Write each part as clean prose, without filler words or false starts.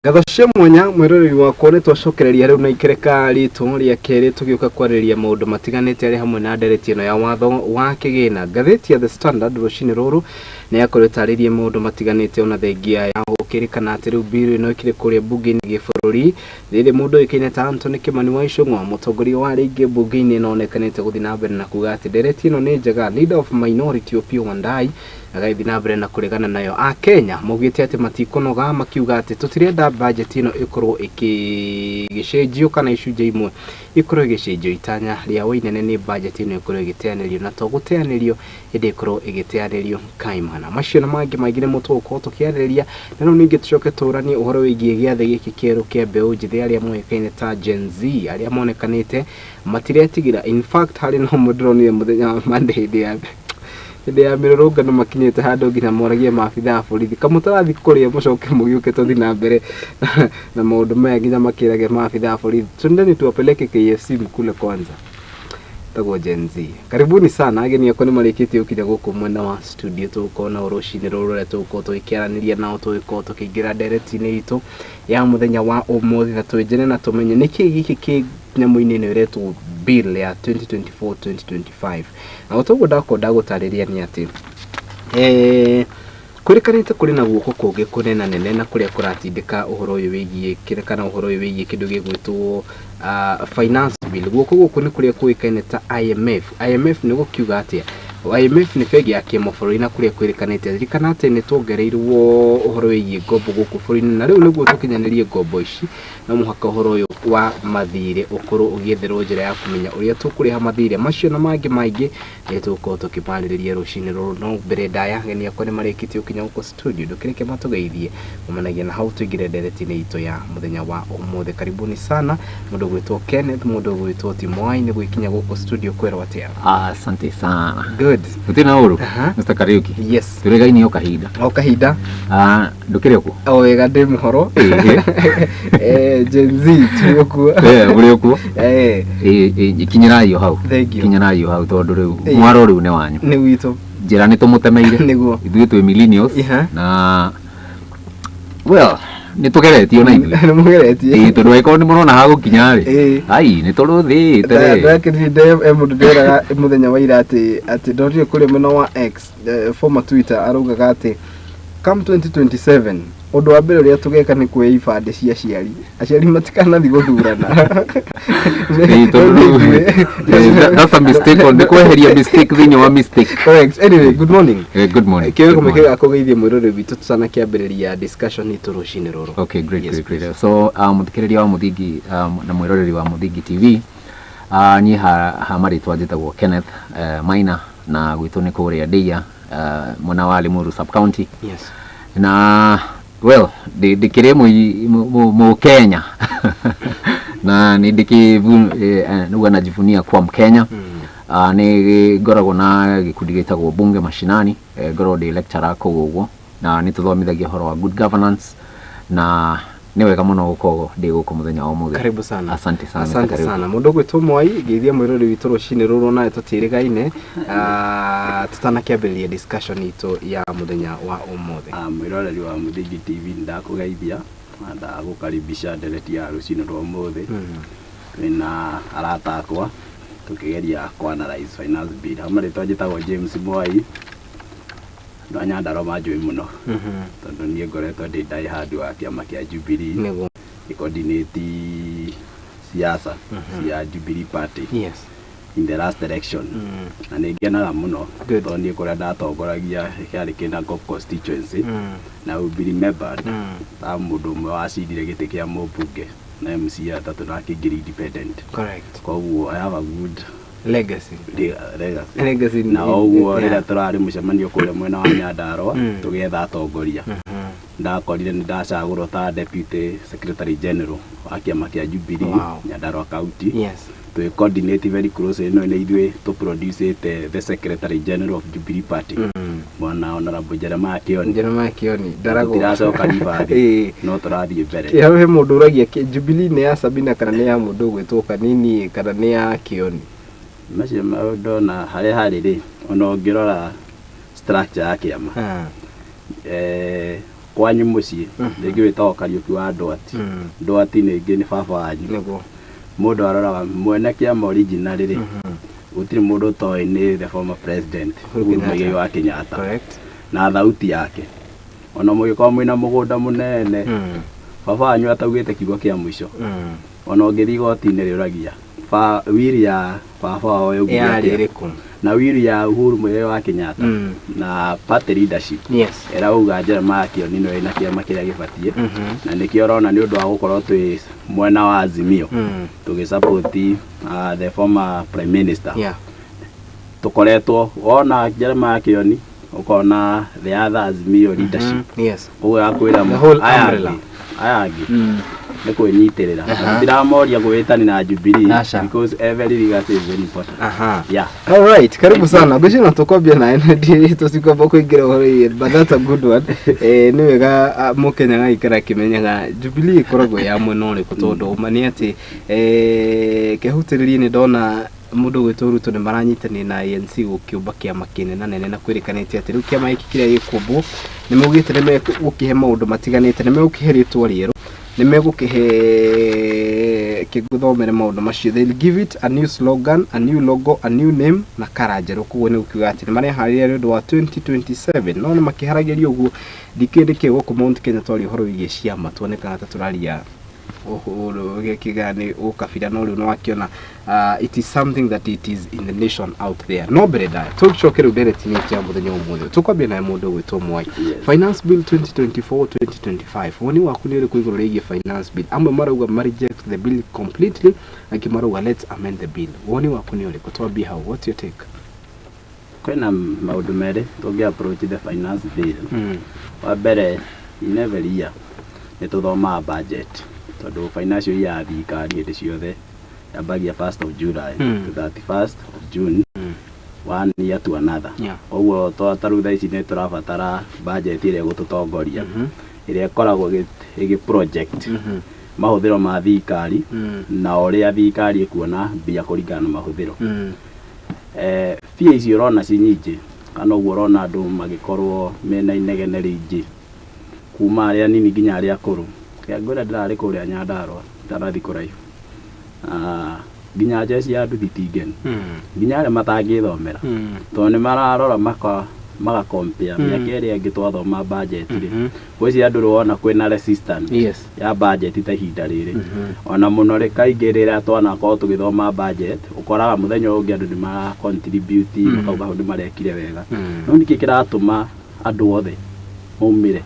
Gathoshe mwanya mwiroreri wakwa ni twacokereria riu na ikereka ritu ria keri tugiuka kwariria maundu matiganite ari hamwe na ndereti ino ya watho wa kigina. Gatheti ya The Standard rucini ruru ni yakoretaririe maundu matiganite ona thengia ya ukirikana ati riu bill ino ikire kuria bunge-ini gibũrũri riri mundu ikine ta Anthony Kimani wa Icũng'wa mutongoria wa ringi bunge-ini nonekanite guthi na mbere na kuga ati ndereti ino ni njega. Leader of Minority Opiyo Wandayi agaithi na mbere na kuregana nayo. Kenya mugite ati matikonoga makiuga ati tutirenda budget ino ikorwo ikigicenjio kana icunjĩ imwe ikorwo igicenjio. Itanya ria wainene ni budget ino ikorwo igiteanirio na to guteanirio indi ikorwo igiteanirio kaimana. Macio na mangi maingĩ mutũko tukiarĩria na riu ningi tucoke turanie uhoro wigie giathe giki kieru kia mbeũ njithi aria moĩkaine ta Gen Z aria monekanite matiretigira. In fact hari no mũndĩronire mũthenya wa Monday hĩndĩ ya mĩrũrũngano makinyĩte handũ nginya moragia maabitha a borithi kamũtarathi kũrĩa mũcoke mũgiũke tũthi na mbere na maũndũ maya nginya makĩrage maabitha a borithi twendeni tuwapeleke KFC mkule kwanza. Tagwo Gen Z. Karibuni sana ageni akwa ni marĩkĩtie ũkinya gũkũ mwena wa studio tũkona ũrũcinĩ rũrũ rũrĩa tũgũkorwo tũgĩkĩaranĩria nao tũgĩkorwo tũkĩingĩra ndereti-inĩ itũ ya mũthenya wa ũmũthĩ na twĩnjĩre na tũmenye nĩkĩ gĩkĩ kĩ nyamũ-inĩ ĩno ĩretwo bill ya 2024-2025. Na ũtũguo ndagũtarĩria nĩ atĩ kurikanite kuri na guoko kũngĩ kũnena nene na kuria kuratindika uhoro uyu wigie kirekana uhoro uyu wigie kindu gigwitwo finance bill. Guoko gũkũ nĩ kuria kuikaine ta IMF ni gukiuga atia IMF ni bengi ya kĩmabũrũri na kuria kurikanite thirikana ati ni tuongereirwo uhoro wigie ngombo gũkũ bũrũri-inĩ na rĩu nĩguo tukinyanirie ngombo ici na muhaka uhoro uyu wa mathirĩ ukorwo ũgĩetherwo njĩra ya kũmenya ũrĩa tũkũrĩha mathirĩ macio na mangĩ maingĩ nĩ tũgũkorwo tũkĩmarĩrĩria rũcinĩ rũrũ. No mbere ndaya ageni akwa nĩ marĩkĩtie ũkinya gũkũ studio ndũkĩreke matũgeithie ũmanagia na hau tũingĩre ndereti-inĩ itũ ya mũthenya wa ũmũthĩ. Karibuni sana mũndũ gwĩtwo Kenneth, mũndũ gwĩtwo Timwai nĩ gwĩkinya gũkũ studio kwĩrwo atĩa? Asante sana. Good. Utina uru Mr. Kariuki. Yes. Turegaini okahinda. Okahinda. Ndukire ku. Wega ndi muhoro. Gen Z tuyokuo. Uri okuo. Ikinyirai hau. Kinyirai hau tondu riu mwaro riu ne wanyu. Ni wito. Njira ni tumutemeire. Niguo. Ithuĩ twĩ millennials na well ni tugeretio na ithuĩ. Ni mugeretie. Tondu aiko ni murona ha gukinya ri. Ai ni turuthi tere. Ndakirinde mundu nderaga muthenya wa ira ati ndorire kuri mwena wa X former Twitter arugaga ati come 2027 undu wa mbere uria tugeka ni kuoya ibande cia aciari matikanathi guthurana. That's a mistake on the kweheria mistake thini wa mistake. Correct. Anyway, good morning. Good morning. Kiweko mekega kugeithia mwirore witu tutana kiambiriria discussion itu rucini ruru. Okay, great. So muthikiriria wa Muthingi na mwiroreri wa Muthingi TV ni ha maritwa njitagwo Kenneth Maina na gwitu ni kuria Ndia mwana wa Limuru sub county. Yes. Na well ndikire mu Kenya na ndio najivunia kwa Mkenya. Ni ngoragwo na gikundi gitagwo bunge mashinani, ngoragwo ndi lecturer koguo na ni tuthomithagia horo wa good governance na ni wega muno gukorwo ndi guku muthenya wa umuthi. Karibu sana. Asante sana. Asante sana mundu gwitwo Mwai geithia mwirori witu rucini ruru na tutirigaine tutana kiambiriria discussion itu ya muthenya wa umuthi. Mwiroreri wa Muthingi TV ndakugeithia na ndagukaribisha ndereti ya rucini rwa umuthi. Twina arata akwa tukigeria kuanalyze finance bill. Amaritwa njitagwo James Mwai na Nyandarua njui muno tondu nie ngoretwo ndi die hard wa kiama kia Jubilee nego coordinate siasa cia Jubilee Party. Yes. In the last election na ningenaga muno tondu nie kuria ndatongoragia kiari kina Gop constituency na Jubilee member ta mundu umwe wacindire giti kia mũmbunge na MC atatu na kingiri independent. Correct. Koguo I have a good legacy. Na oguo rĩrĩa tũrarĩ mũcemanio kũrĩa mwena wa Nyandarua tũgetha atongoria ndakorire nĩ ndacagũrwo ta deputy secretary general wa kĩama kĩa Jubilee Nyandarua county. Yes. To coordinate very closely no nĩ ithuĩ to produce the secretary general of Jubilee Party mwana honorable Jeremiah Kioni ndarago ndiracoka ribathi no tũrathiĩ mbere. Yawe he mũndũ ũragia Jubilee nĩ ya Sabina kana nĩ ya mũndũ gwĩtwo Kanini kana nĩ ya Kioni? Macio maũndũ na harĩa harĩ rĩ ona ũngĩrora structure ya kĩama kwanyu muciĩ rĩngĩ wĩtagwo Kariũki wa Ndwati Ndwati nĩngĩ nĩ baba wanyu niguo mũndũ aroraga mwene kĩama original rĩ gũtirĩ mũndũ ũtoĩ nĩ the former president Uhuru Muigai wa Kenyatta na thauti yake ona mũgĩkorwo mwĩna mũgũnda mũnene baba wanyu ataugĩte kiugo kĩa mũico ona ũngĩthiĩ igoti-inĩ rĩũragia wiri ya baba wao na wiri ya Uhuru Muigai wa Kenyatta na party leadership erauga Jeremiah Kioni nĩ wĩna kĩama kĩrĩa gĩbatiĩ na nĩkĩo ũrona nĩ ũndũ wa gũkorwo twĩ mwena wa Azimio tũgĩsupport the former prime minister tũkoretwo wona Jeremiah Kioni ukona the other Azimio leadership ũguo akwĩra aya angĩ nĩ kwĩnyitĩrĩra ndiramoria gwĩtani na Jubilee because every legacy is very important. All right, karibu sana ngwĩciria tũkwambia na ND tũsikwamba kũingĩra ũhoro but that's a good one. Nĩ wega mũkenya gaikara kimenyaga Jubilee ikoragwo ya mwena ũrĩkũ tondũ mani atĩ kehutĩrĩrie nĩ ndona mũndũ gwĩtwo Ruto nĩ maranyitanĩra na ANC gũkĩũmba kĩama kĩnene nene na kwĩrĩkanĩte atĩ rĩu kĩama gĩkĩ kĩrĩa gĩkũmbwo nĩ maugĩte nĩ megũkĩhe maũndũ matiganĩte nĩ megũkĩhe rĩtwa rĩerũ nĩ megũkĩhe kĩgũthomere maũndũ macio they'll give it a new slogan, a new logo, a new name na kara njerũ koguo nĩ gũkiuga atĩ nĩ mareharĩria nĩ ũndũ wa 2027 no nĩ makĩharagĩria ũguo ndikĩndĩkĩ gũkũ Mount Kenya twarĩ ũhoro wĩgiĩ ciama tuone kana ta tũraria gĩkĩgani ũkabira no rĩu no wakiona it is something that it is in the nation out there no mbere da tũcoke rĩu ndereti-inĩ cia mũthenya ũmũthĩ tũkwambia na mũndũ gwĩtwo Mwai finance bill 2024-2025 woni waku nĩ ũrĩkũ igũrũ rĩgiĩ finance bill amwe marauga reject the bill completely angĩ marauga let's amend the bill woni waku nĩ ũrĩkũ twambie hau what's your take kwĩna maũndũ merĩ tũngĩ approach the finance bill wa mbere in every year nĩ tũthomaga budget tondũ financial year ya thirikari hĩndĩ ciothe yambagia 1st of July to 31st of June one year to another ũguo tarũ thaa ici nĩ tũrabatara budget ĩrĩa gũtũtongoria ĩrĩa ĩkoragwo ĩgĩ project mahũthĩro ma thirikari na ũrĩa thirikari ĩkuona mbia kũringana na mahũthĩro fee ici ũrona ci nyingĩ kana ũguo ũrona andũ magĩkorwo mena inegene rĩingĩ kuma arĩa nini nginya arĩa akũrũ ngwĩra ndĩrarĩ kũrĩa Nyandarua ndarathi kũraihu nginya njeci ya nduthi tingeni nginya arĩa matangĩthomera tondũ nĩ mararora magakompea mĩaka ĩrĩa ĩngĩ twathoma budget rĩ gwĩci andũ rwona kwĩna resistance ya budget ta ihinda rĩrĩ ona mũno rĩ kaingĩ rĩrĩa twanakorwo tũgĩthoma budget ũkoraga mũthenya ũngĩ andũ nĩ mara contribute makauga hau nĩ marekire wega no nĩkĩ kĩratũma andũ othe maumĩre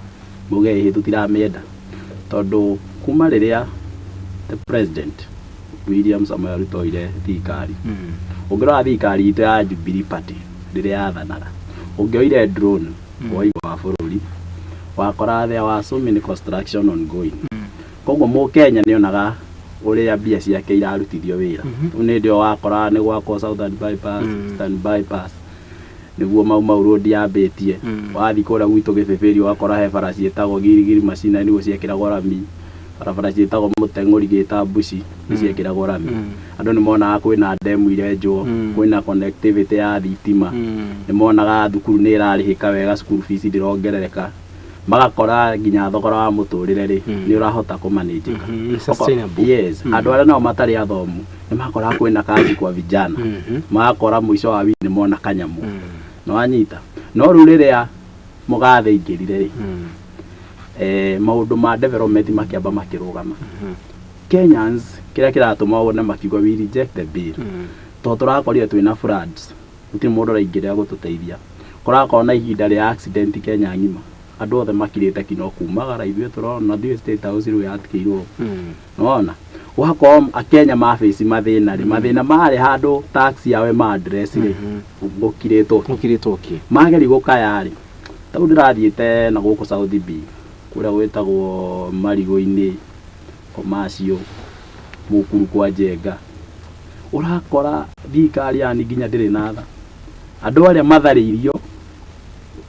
muge hĩ tũtiramĩenda tondũ kuma rĩrĩa the president William Samoei Ruto ire thirikari ũngĩrora thirikari itũ ya Jubilee Party rĩrĩa yathanaga ũngĩoire drone wa igũrũ wa bũrũri wakora there was so many construction ongoing koguo mũkenya nĩonaga ũrĩa mbia ciake irarutithio wĩra nĩ ndio wakora nĩ gwakwo Southern bypass Eastern bypass nĩguo mau road yambĩtie wathi kũrĩa gwitũ Gĩbĩbĩri wakora he bara ciĩtagwo girigiri macina nĩguo ciekĩragwo rami barabara ciĩtagwo Mũteng'ũri gĩta Mbuci ciekĩragwo rami andũ nĩ monaga kwĩna ndemu irenjwo kwĩna connectivity ya thitima nĩ monaga thukuru nĩ ĩrarĩhĩka wega school fees ndĩrongerereka magakora nginya thogora wa mũtũrĩre rĩ nĩ ũrahota kũmanĩnjĩka yes andũ arĩa nao matarĩ athomu nĩ makora kwĩna kazi kwa vijana magakora mũico wa wiki nĩ mona kanyamu no wanyita no rĩu rĩrĩa mũgathe ingĩrire maũndũ ma development makĩamba makĩrũgama Kenyans kĩrĩa kĩratũma wone makiuga we reject the bill tondũ tũrakorire twĩna floods gũtirĩ mũndũ ũraingĩrĩra gũtũteithia kũrakorwo na ihinda rĩa accident Kenya ng'ima andũ othe makirĩte kino kumagara ithuĩ tũrona thiĩ State House rĩu yatikĩirwo nona wakorwo akenya maface mathĩna rĩ mathĩna marĩ handũ tax yawe ma address rĩ gũkirĩtwo mageri gũkaya rĩ tondũ ndĩrathiĩte na gũkũ South B kũrĩa gwĩtagwo Marigũ-inĩ Komacio Mũkuru kwa Njenga ũrakora thirikari yani nginya ndĩrĩ na tha andũ arĩa matharĩirio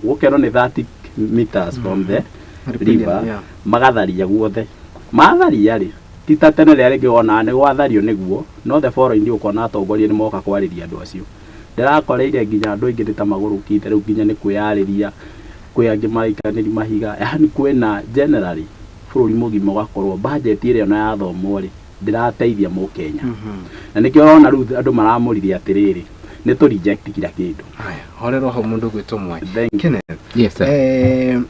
gũkerwo nĩ 30 meters from the river magatharia guothe matharia rĩ tita tene rĩrĩa rĩngĩ wona nĩ gwathario nĩguo no the following nĩ ũkona atongoria nĩ moka kwarĩria andũ acio ndĩrakoreire nginya andũ aingĩ ta magũrũkĩte rĩu nginya nĩ kwĩyarĩria kwe angi maikaniri mahiga yani kwena generally bururi mugima wakorwo budget ire ona ya thomo ri ndirateithia mu Kenya na nikio ona ru andu maramurire atiriri ni to reject kila kindu haya horero ho mundu gwitwo mwe Kenneth. Yes sir.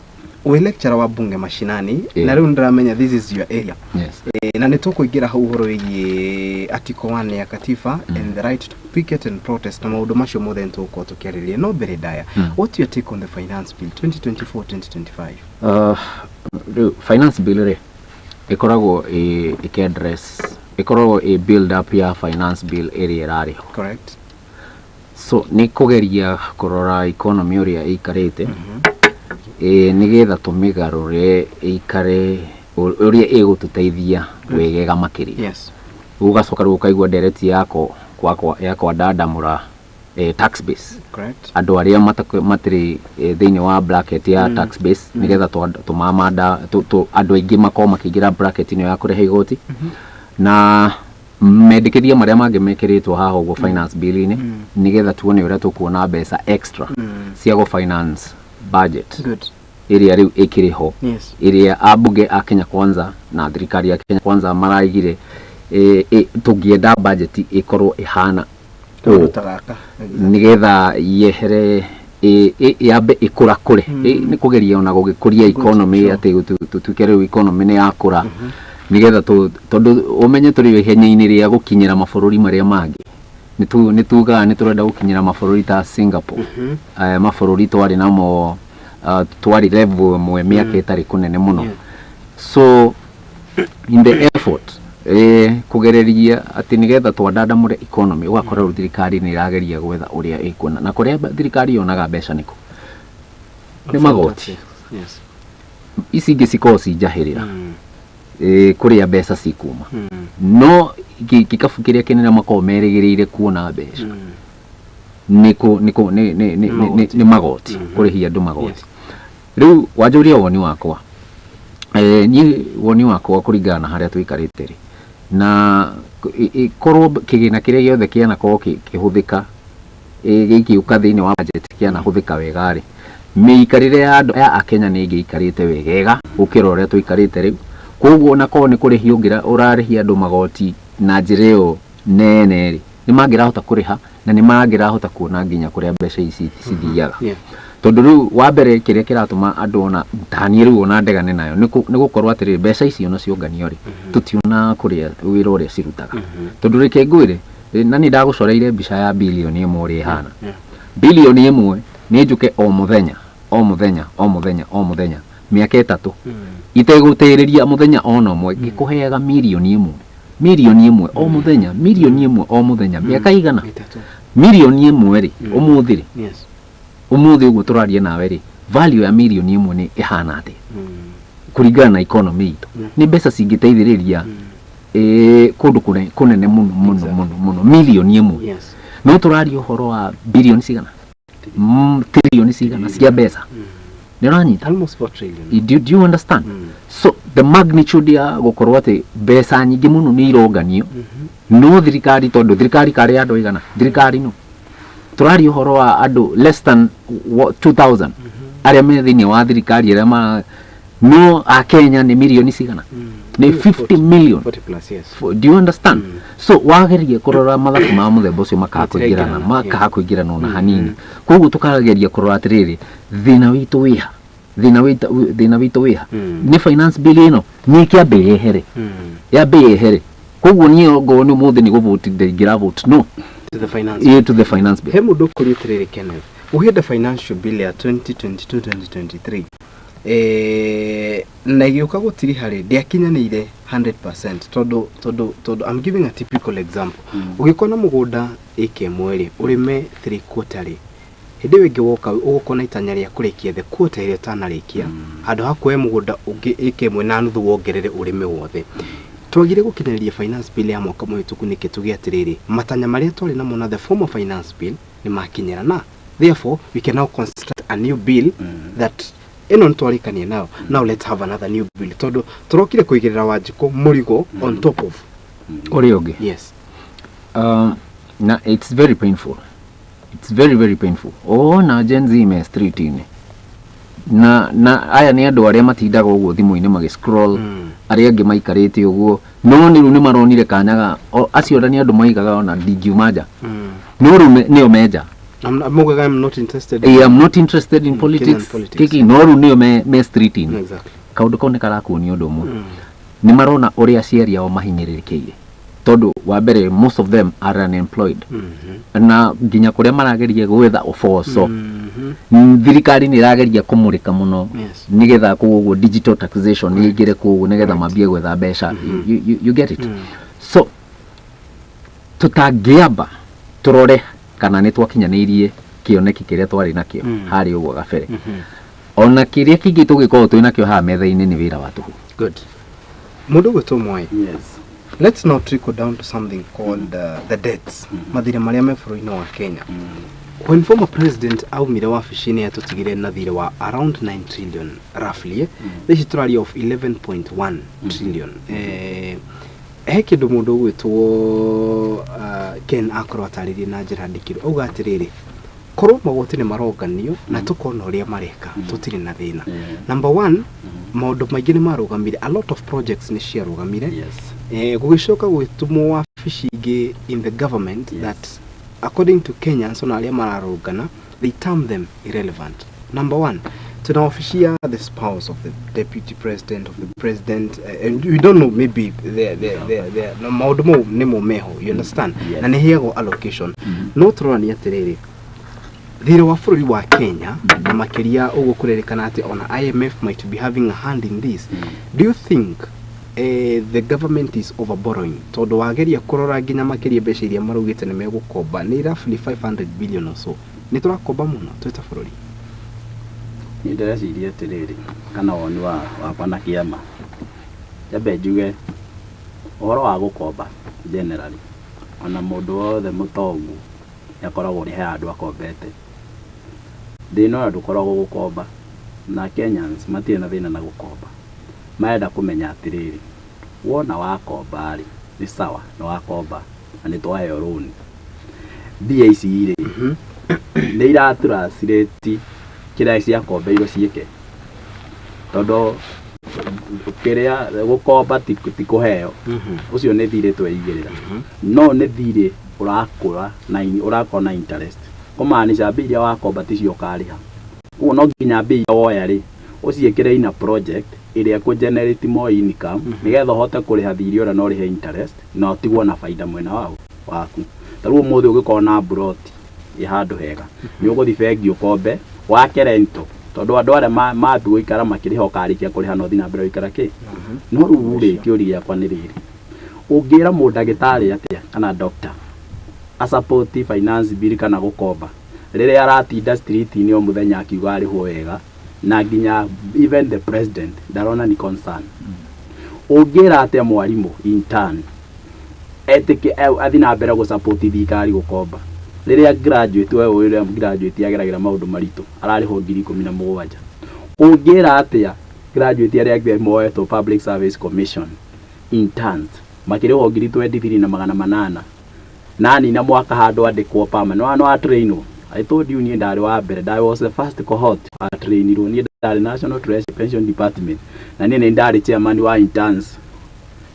We lecturer wa bunge mashinani na riu ndiramenya this is your area. Yes. Na nitukuingira hau horo wigi article 1 ya katiba and the right to picket and protest na maundu macio mothe ntuko tukiariria no mbere daya. What your take on the finance bill 2024-2025? Finance bill re ikoragwo address ikoragwo build up ya finance bill area rari. Correct. So ni kugeria kurora economy uria ikarite nigetha tumigarure ikare uria igututeithia wegega makiri. Yes. Ugacoka rukaigwa direct yako dadamura tax base. Correct. Andu aria matiri thiini wa bracket ya tax base nigetha tumamanda andu aingi makoma makigira bracket ino ya kurehe igoti na medikithia maria mangi mekiritwo haha ugo finance bill ini nigetha tuone uria tukuona mbeca extra cia go finance budget. Good. Iria riu ikiriho. Yes. Iria abunge a Kenya Kwanza na thirikari ya Kenya Kwanza maraigire tugienda budget ikorwo ihana nigetha yehere yabe ikura kure ni kugeria ona gugikuria economy ati tutuke riu economy ni yakura nigetha tondu umenye turi ihenya-ini ria gukinyira mabururi maria mangi nituga niturenda gukinyira mabururi ta Singapore mabururi twari namo twari level mwe miaka itari kunene muno. So in the effort kugereria ati nigetha twadadamure economy ugakora thirikari ni irageria gwetha uria ikuna na kuria thirikari yonaga mbeca niko ni magoti. Yes. Isi gisikocijahirira kuria mbeca cikuma no gikabu kiria kinene makomerigirire kuona mbeca ni magoti kurihia andu magoti. Riu wajuria woni wakwa ni woni wakwa kuringana na haria twikarite ri na korwo kigina kiria giothe kiana korwo kihuthika gikiuka thiini wa budget kiana huthika wega ri miikarire ya andu a Kenya ni ngiikarite wegega ukira uria twikarite riu koguo na korwo ni kurihia ungira urarihia andu magoti na njireo nene ri ni mangirahota kuriha na ni mangirahota kuona nginya kuria mbeca ici cithiaga. Tondu riu wa mbere kiria kiratuma andu ona tani riu ona ndegane nayo ni gukorwo atiri mbeca ici ona cionganio ri tutiona kuria wira uria cirutaga. Tondu reke ngwire na ni ndagucoreire mbica ya bilioni 1 uri hana bilioni 1 ni njuke o muthenya miaka 3 itegutiriria muthenya ona mwe gikuheaga milioni 1 o muthenya milioni 1 o muthenya miaka igana milioni 1 ri umuthi ri umuthi uguo turarie nawe ri value ya milioni 1 ni ihana ati kuringana na economy itu ni mbeca cingiteithiriria kundu kunene muno milioni 1 no turarie uhoro wa bilioni cigana trilioni cigana cia mbeca ni ranyita almost 4 trillion. Do you understand? So the magnitude ya gukorwo ati mbeca nyingi muno ni ironganio no thirikari tondu thirikari kari andu igana thirikari no turari uhoro wa andu less than 2000 aria me thiini wa thirikari aria no a Kenya ni milioni cigana ni 50 million 40 plus. Yes. Do you understand? So wageria kurora mathabu ma muthemba ucio makakuingirana ona hanini koguo tukarageria kurora atiriri thina witu wiha ni finance bill ino ni kiambe yehere yabe yehere koguo ni ngo ni muthi ni guvote ngira vote no to the finance to the finance bill. Hemu dokuri atiriri Kenneth uheda financial bill ya 2022-2023 na giuka gutiri hari ndiakinyanire 100% todo I'm giving a typical example. Ugikona mugunda ike mweri urime 3 quarter hindi wingi woka ugukona itanya ria kurikia the quarter ile tanarikia handu hakwe mugunda ungi ike mwe na nuthu wongerere urime wothe twagire gukinyeria finance bill ya mwaka mwituku niki tugi atiriri matanya maria twari namo na the former finance bill ni makinyera na therefore we can now construct a new bill that eno ntwarikanie now let's have another new bill todo turokire kuigirira wajiko murigo on top of orioge. Yes. Na it's very painful. It's very painful. Na Gen Z me street ini na aya nĩ andũ arĩa matindaga ũguo thimũ-inĩ magĩ-scroll arĩa angĩ maikarĩte ũguo no nĩ rĩu nĩ maronire kanyaga acio nĩ andũ maigaga ona ndingiuma nja no rĩu nĩo menja. I'm not interested. I'm not interested in politics. Kiki no rĩu nĩo me streeting. Exactly. Kaũndũ kau nĩ karakuonia ũndũ ũmwe. Nĩ marona ũrĩa aciari ao mahinyĩrĩrĩkĩire tondũ wa mbere most of them are unemployed na nginya kũrĩa marageria gwetha ũboco thirikari nĩ ĩrageria kũmũrĩka mũno nĩgetha kũguo digital taxation nĩ ĩingĩre kũguo nĩgetha mambie gwetha mbeca. You get it? So tutangĩamba tũrore kana nĩ twakinyanĩirie kĩoneki kĩrĩa twarĩ nakĩo harĩ ũguo gabere ona kĩrĩa kĩngĩ tũgĩkorwo twĩ nakĩo haha metha-inĩ nĩ wĩra wa tũhũ. Good. Mũndũ gwĩtwo Mwai. Yes. Let's now trickle down to something called the debts. Mathirĩ marĩa me bũrũri-inĩ wa Kenya. When former president aumire wabici-inĩ atũtigire na thirĩ wa around 9 trillion roughly, this is totally of 11.1 trillion. He kĩndũ mũndũ gwĩtwo Ken akorwo atarĩrie na njĩra ndikĩru auga atĩrĩrĩ korwo magoti nĩ maronganio na tũkona ũrĩa mareka tũtirĩ na thĩna. Number one, maũndũ maingĩ nĩ marũgamire, a lot of projects nĩ ciarũgamire. Gũgĩcoka gwĩtumwo wabici ingĩ in the government that according to Kenyans ona arĩa mararũngana they term them irrelevant. Number one, tuna wabici ya the spouse of the deputy president of the president and you don't know maybe the maũndũ mau nĩmo meho, you understand? Na nĩ heagwo allocation. No tũrorania atĩrĩrĩ thirĩ wa bũrũri wa Kenya na makĩria ũguo kũrerĩkana atĩ ona IMF might be having a hand in this. Do you think the government is overborrowing? Tondũ wageria kũrora nginya makĩria mbeca iria maraugĩte nĩ megũkomba nĩ roughly 500 billion or so. Nĩ tũrakomba mũno twĩta bũrũri. Nĩ ndĩreciria atĩrĩrĩ kana woni wakwa na kĩama jambe njuge ũhoro wa gũkomba generally ona mũndũ wothe mũtongu yakoragwo nĩ he andũ akombete thĩna ndũkoragwo gũkomba na Kenyans matirĩ na thĩna na gũkomba marenda kũmenya atĩrĩrĩ wona wakomba rĩ nĩ sawa nĩ wakomba na nĩ twaheo loan mbia ici rĩ nĩ iratũracirĩti kĩrĩa ciakombeirwo ciĩke tondũ kĩrĩa gũkomba ti kũheo ũcio nĩ thirĩ tweigĩrĩra no nĩ thirĩ ũrakũra na interest kũmaanisha mbia iria wakomba ticio ũkarĩha ũguo no nginya mbia woya rĩ ũciĩkĩre ina project ĩrĩa kũ generate more income nĩgetha ũhote kũrĩha thirĩ ũrĩa no rĩhe interest na ũtigwo na baida mwena waku. Tarĩu ũmũthĩ ũgĩkorwo na broti ĩ handũ hega nĩ ũgũthiĩ bengi ũkombe wake rento tondũ andũ arĩa mathiĩ gũikara makĩrĩha ũkarĩkia kũrĩha no thiĩ na mbere gũikara kĩ no rĩu rĩ kĩũria gĩakwa nĩ rĩrĩ ũngĩra mũndagĩtarĩ atĩa kana doctor a support finance bill kana gũkomba rĩrĩa aratinda street-inĩ o mũthenya akiuga arĩhwo wega na nginya even the president ndarona ni concern ũngĩra atĩa mwarimũ intern etĩke athi na mbere gũsupport thirikari gũkomba rĩrĩa graduate wewe ũrĩa graduate ageragĩra maũndũ maritũ ararĩhwo 17,000 ũngĩra atĩa graduate arĩa angĩ moetwo public service commission interns makĩrĩhwo 23,800 nani na mwaka handũ andĩkwo permanent no trainwo. I told you niĩ ndarĩ wa mbere I was the first cohort trainirwo niĩ ndarĩ National Treasury Pension Department na niĩ nĩ ndarĩ chairman wa interns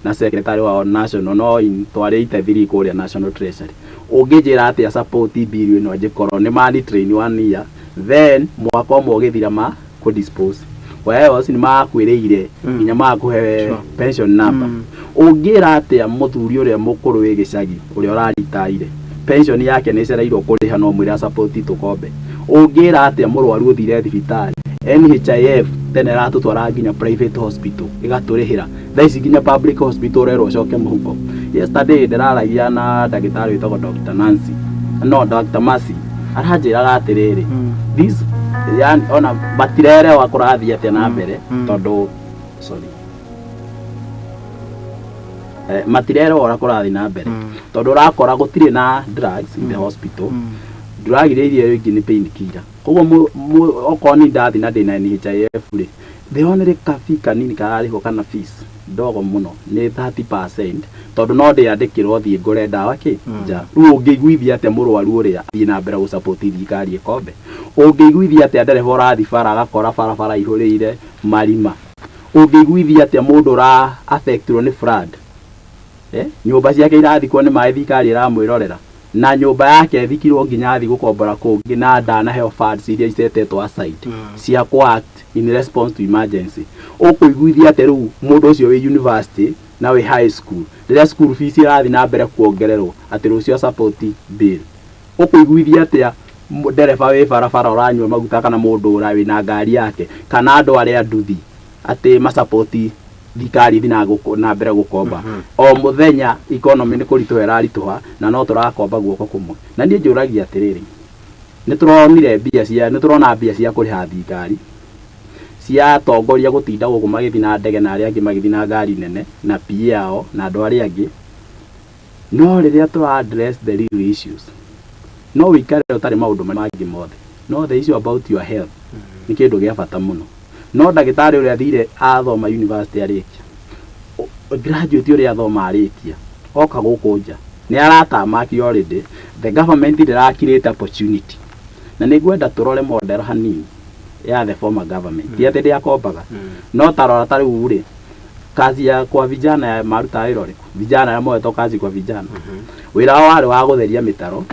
na secretary wa national no twarĩte thiri kũrĩa National Treasury. Ũngĩnjĩra atĩa support bill ĩno angĩkorwo nĩ mani train 1 year then mwaka ũmwe ũgĩthira kũ dispose wewe nĩ makwĩrĩire nginya makũhe pension number. Ũngĩra atĩa mũthuri ũrĩa mũkũrũ wĩ gĩcagi ũrĩa ũraritaire pension yake nĩ cereirwo kũrĩha no mwĩra support tũkombe. Ũngĩra atĩa mũrwaru ũthire thibitarĩ NHIF tene ratũtwara nginya private hospital igatũrĩhĩra thaa ici nginya public hospital rero coke mũhuko. Yesterday ndĩraragia na ndagĩtarĩ wĩtagwo Dr. Nancy no Dr. Mercy aranjĩraga atĩrĩrĩ this yani ona batirere wa kũrathiĩ atĩa na mbere tondũ sorry matirere ora kũrathiĩ na mbere tondũ ũrakora gũtirĩ na drugs in the hospital nduragirĩirie rĩngĩ nĩ painkiller koguo okorwo nĩ ndathi na ndĩna NHIF rĩ the only kafi kanini kararĩhwo kana fees ndogo mũno nĩ 30% tondũ no ndĩandĩkĩrwo thiĩ ngũre ndawa kĩ nja rĩu ũngĩiguithia atĩa mũrwaru ũrĩa thiĩ na mbere gũsupport thirikari ĩkombe. Ũngĩiguithia atĩa ndereba ũrathi bara agakora barabara ihũrĩire marima? Ũngĩiguithia atĩa mũndũ ũra affectirwo nĩ flood? Nyũmba ciake irathikwo nĩ maĩ thirikari ĩramwĩrorera, na nyũmba yake thikirwo nginya athi gũkombora kũngĩ na ndanaheo funds iria icetetwo aside cia act in response to emergency. Ũkũiguithia atĩ rĩu mũndũ ũcio wĩ university na wĩ high school, rĩrĩa school fees irathi na mbere kuongererwo atĩ rũcio support bill? Ũkũiguithia atĩa ndereba wĩ barabara ũranyua maguta kana mũndũ ũra wĩ na ngari yake kana andũ arĩa nduthi atĩ masapoti thikari thina na mbere gukomba? O muthenya economy ni kurituha ĩrarituha na no tũrakomba guoko kumwe. Na niĩ njũragia atĩrĩrĩ, nĩtũrona mbia cia kũrĩha thikari cia atongoria gũtinda gũkũ magĩthi na ndege na arĩa angĩ magĩthi na ngari nene na PA yao na andũ arĩa angĩ, no rĩrĩa tũra address the real issues no wĩikare ũtarĩ maũndũ mangĩ mothe. No the issue about your health nĩ kĩndũ gĩa bata mũno. No ndagĩtarĩ ũrĩa athire athoma university arĩkia, graduate ũrĩa athoma arĩkia, oka gũkũ nja nĩ aratamaki already, the government did create opportunity. Na nĩngwenda tũrore model hanini ya the former government, ti atĩ ndĩakombaga, no tarora ta rĩu rĩ, kazi ya kwa vijana ya maruta wĩra ũrĩkũ? Vijana ya moeto kazi kwa vijana, wĩra wao warĩ wa gũtheria mĩtaro,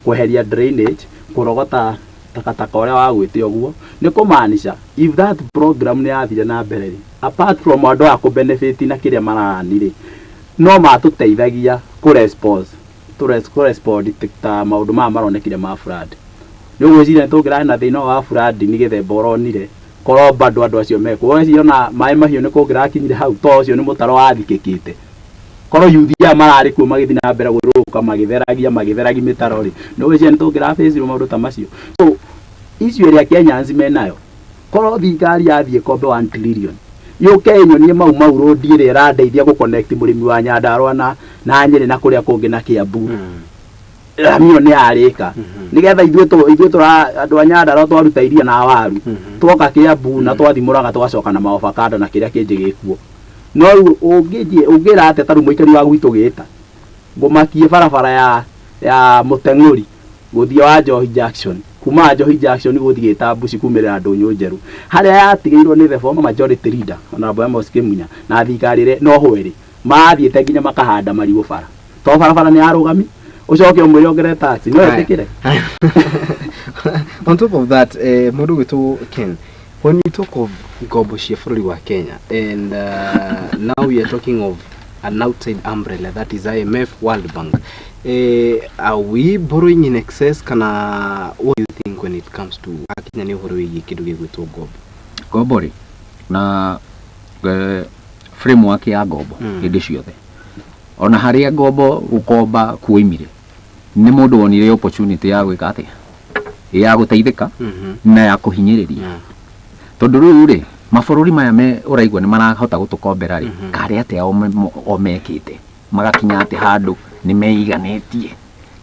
kweheria drainage, kũrogota takataka ũrĩa wa gwĩte ũguo. Nĩ kũmaanisha if that program nĩ yathire na mbere, apart from andũ a kũ benefit na kĩrĩa maranire, no matũteithagia kũrespond ta maũndũ maya maronekire ma flood. Nĩ ũgwĩciria tũngĩrahe na thĩna wa flood nĩ gĩthemba ũronire korwo bado andũ acio mekwo? Weciria ona maĩ mahiũ nĩ kũngĩrakinyire hau to ũcio nĩ mũtaro wathikĩkĩte? Korwo yuthi ya mararĩ kuo magĩthi na mbere gũrũka magĩtheragia mĩtaro rĩ, nĩ ũgwĩciria nĩ tũngĩrabĩcirwo maũndũ ta macio? So issue ĩrĩa Kenyans menayo, korwo thirikari yathiĩ kombe 1 trillion yũke nyonie mau road ĩrĩa ĩrandeithia gũconnect mũrĩmi wa Nyandarua na Nyĩrĩ na kũrĩa kũngĩ na Kiambu, mĩo nĩ yarĩka nĩgetha ithuĩ tũra andũ a Nyandarua twaruta iria na waru twoka Kiambu na twathi Mũrang'a tũgacoka na maovakado na kĩrĩa kĩngĩ gĩkuo. No ũngĩra atĩ tarũ mũikari wa gwitũ Gĩta ngũmakie barabara ya Mũteng'ũri gũthiĩ wa Njohi Junction, kuma Njohi Junction gũthiĩ Gĩtambu cikumĩrĩra Ndũnyũ Njerũ, harĩa yatigĩirwo nĩ the former majority leader ona Amos Kĩmunya na thirikari ĩrĩa no hweri mathiĩte nginya makahanda marigũ bara. To barabara nĩ yarũgami, ucoke ũmwĩre ongerere tax, no etĩkĩre? On top of that, mũndũ gwĩtwo Ken, when you talk of ngombo cia bũrũri wa Kenya and now we are talking of an outside umbrella that is IMF, World Bank, are we borrowing in excess? Kana what do you think when it comes to Kenya ni ũhoro wĩgiĩ kĩndũ gĩgwĩtwo ngombo? Ngombo rĩ na framework ya ngombo hĩndĩ ciothe, ona harĩa ngombo gũkomba kuoimire nĩ mũndũ wonire opportunity ya gwĩka atĩa, ya gũteithĩka na ya kũhinyĩrĩria. Tondũ rĩu rĩ mabũrũri maya me ũraigua nĩ marahota gũtũkombera rĩ, karĩ atĩa o mekĩte magakinya atĩ handũ nĩ meiganĩtie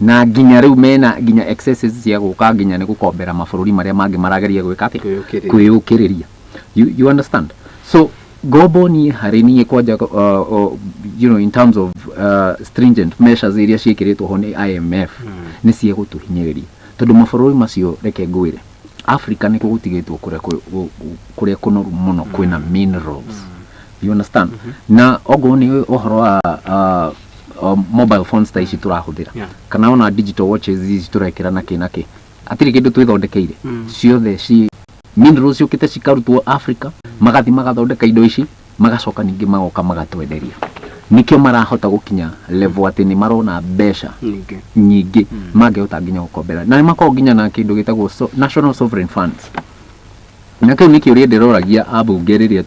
na nginya rĩu mena nginya excesses cia gũka nginya nĩ gũkombera mabũrũri marĩa mangĩ marageria gwĩka atĩa, kwĩyũkĩrĩria. You understand? So ngombo niĩ harĩ niĩ kwanja you know in terms of stringent measures iria ciĩkĩrĩtwo ho nĩ IMF nĩ cia gũtũhinyĩrĩria. Tondũ mabũrũri macio reke ngwĩre Africa nĩ gũtigĩtwo kũrĩa kũnoru mũno kwĩna minerals. You understand? Na ogo nĩ ũhoro wa mobile phones ta ici tũrahũthĩra kana ona digital watches ici tũrekĩra na kĩ atirĩ kĩndũ twĩthondekeire, ciothe ci minerals ciũkĩte cikarutwo Africa magathi magathondeka indo ici magacoka ningĩ magoka magatwenderia. Nikio marahota gũkinya level atĩ nĩ marona mbeca nyingĩ mangĩhota nginya gũkombera na nĩ makoragwo nginya na kĩndũ gĩtagwo national sovereign funds. Na kĩu nĩ kĩũria ndĩroragia ambunge rĩrĩa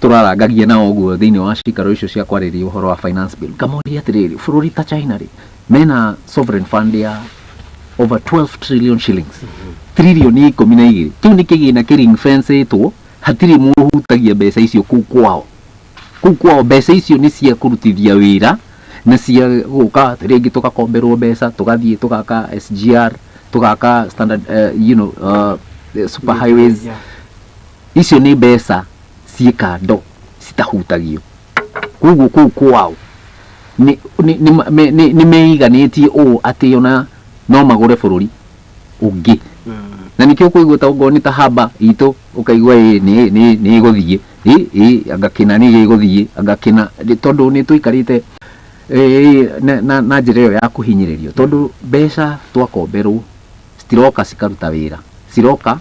tũrarangagia na ũguo thĩinĩ wa cikaro icio cia kwarĩrĩria ũhoro wa finance bill. Kamoria atĩrĩrĩ, bũrũri ta China rĩ mena sovereign fund ya over 12 trillion shillings, trilioni 12. Kĩu nĩ kĩgĩna kĩring fence ĩtwo, hatirĩ mũhutagia mbeca icio kũu kwao. Kũu kwao mbeca icio nĩ cia kũrutithia wĩra na cia gũka rĩngĩ tũgakomberwo mbeca tũgathiĩ tũgaka SGR tũgaka standard super highways. Icio nĩ mbeca ciĩkando citahutagio. Koguo kũu kwao nĩ meiganĩtie ũũ atĩ ona no magũre bũrũri ungi na nikio kuigua ta ugo ni ta haba itu ukaigua ni iguthie agakina ni iguthie agakina tondu ni tuikarite na njira iyo ya kuhinyiririo tondu mbeca twakomberwo stiroka cikaruta wira ciroka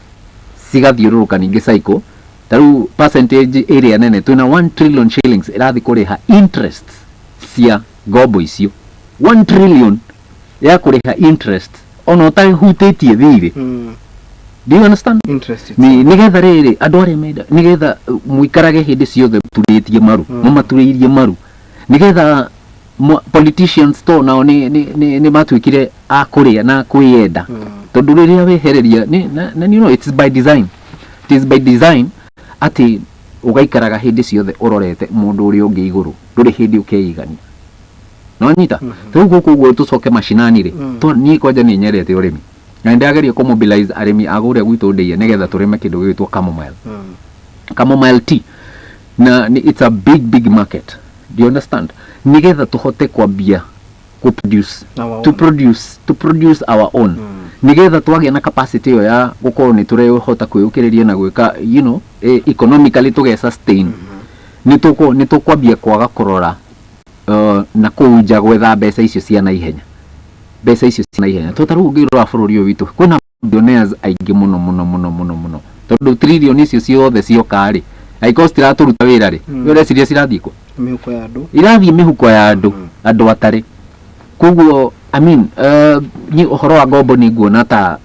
cigathiururuka ningi cycle taru percentage area nene twina 1 trillion shillings irathi kuriha interest cia ngombo icio 1 trillion ya kuriha interest ono utahutitie thiri do you understand interest nigetha riri andu aria menda nigetha muikarage hindi ciothe turitie maru mumaturiirie maru nigetha politicians to nao ni matwikire a kuria na kwiyenda tondu riria wehereria na you know it's by design ati ugaikaraga hindi ciothe urorete mundu uri ungi iguru nduri hindi ukeigania no nyita tu guku tucoke mashinani ri to ni kwaja ni nyerete urimi na ndageria ku mobilize arimi agure gwitu ndeie nigetha turime kindu gitwo chamomile tea na it's a big market do you understand nigetha tuhote kwambia to produce our own nigetha twage na capacity yo ya gukorwo ni turehota kwiyukiriria na gwika you know economically tuge sustain ni tukwambia kwaga kurora na kuja gwetha mbeca icio cia na ihenya totaru ngirora bururi uyu witu kwina billionaires aingi muno tondu trillion icio ciothe ciokari ai cost iraturuta wira ri yore ciria cirathiko mihuko ya andu irathi mihuko ya andu atari kuguo I mean ni uhoro wa ngombo ni nguona ta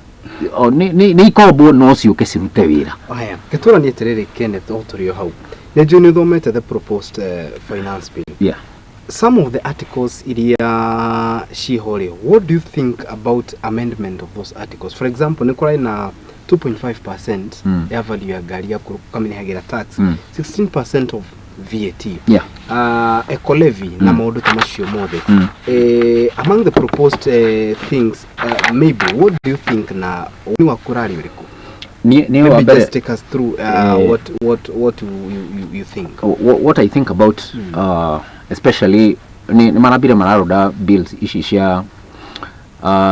ni ikombo no ciuke cirute wira aya getura ni eterere Kenneth otorio hau nejo ni thomete the proposed finance bill yeah some of the articles iria shihore what do you think about amendment of those articles for example nikurai na 2.5% ya value ya gari ya kukamini hagira tax 16% of VAT eco levy na maundu tamacio mothe among the proposed things maybe what do you think na ni wakurari uriku ni just take us through what you think what I think about especially ni marabire mararoda bills ici cia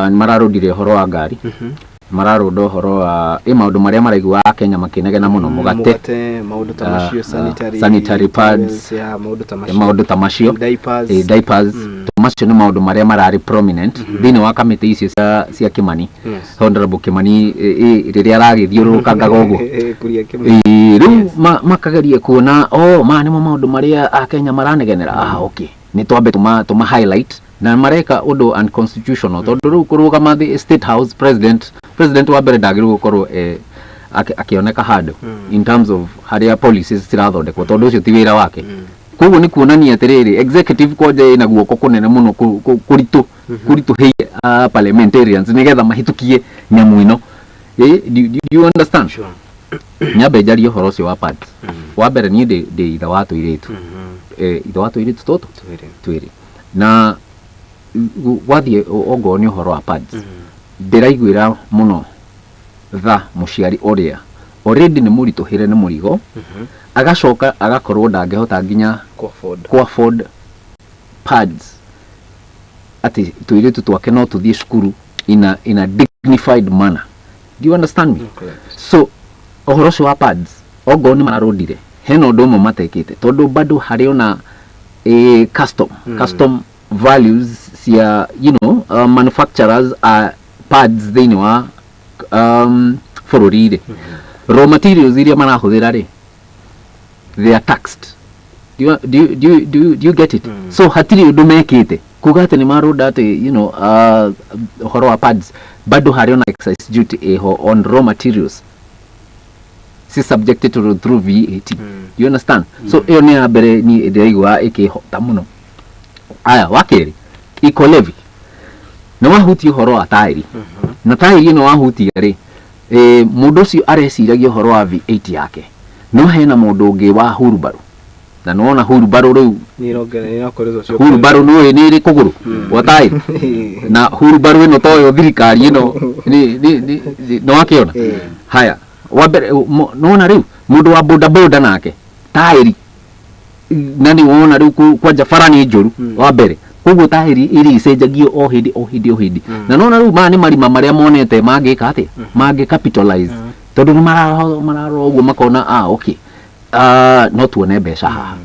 ni mararudire horo wa ngari mararodo horo wa maundu maria maraigua Kenya makinegena muno mugate maundu tamacio sanitary pads maundu tamacio diapers tamacio ni maundu maria marari prominent thini wa kamiti icio cia Kimani Honorable Kimani riria aragithiururuka gogo riu makagerie kuona ma ni maundu maria a Kenya maranegenera okay ni twambe tuma highlight na mareka undu unconstitutional tondu riu kuruga mathi state house president wa mbere ndagiru gukorwo akioneka hado in terms of haria policies cirathondekwo tondu ucio ti wira wake koguo ni kuonania atiriri executive koje ina guoko kunene muno kuritu hei parliamentarians nigetha mahitukie nyamu ino do you understand sure nyabe jari horo cio wa pads wa mbere ni de itha watu iritu itha watu iritu toto twiri na wathie ogo ni horo wa pads ndiraiguira muno tha muciari oria already ni murituhire ni murigo agacoka agakorwo ndangehota nginya ku afford pads ati tuiritu twake no tuthie cukuru in a dignified manner do you understand me so ohoro cio wa pads ogo ni mararudire heno ndomo matekete tondu bado hari ona custom values cia you know manufacturers are pads thini wa fororire raw materials iria marahuthira ri they are taxed do you get it so hatiri undu mekite kugate ni maroda ati you know horo wa pads bado hari ona excise duty on raw materials si subjected to through VAT you understand so iyo ni abere ni ndirigwa ikihota muno aya wakeri eco levy na wahuti horo wa tairi na tairi no wahuti ri mundu ucio areciragia horo wa VAT yake no hena mundu ungi wa hurubaru na nona hurubaru riu hurubaru ni ri kuguru wa tairi na hurubaru ino toyo thirikari ino ni no wakiona haya wabere nona riu mundu wa boda nake tairi nani wona riu kwanja farani njuru wa mbere koguo tahiri iri icenjagio o hindi na nona riu maya ni marima maria monete mangika atia mangi capitalize tondu ni mararo uguo makona okay no tuone mbeca haha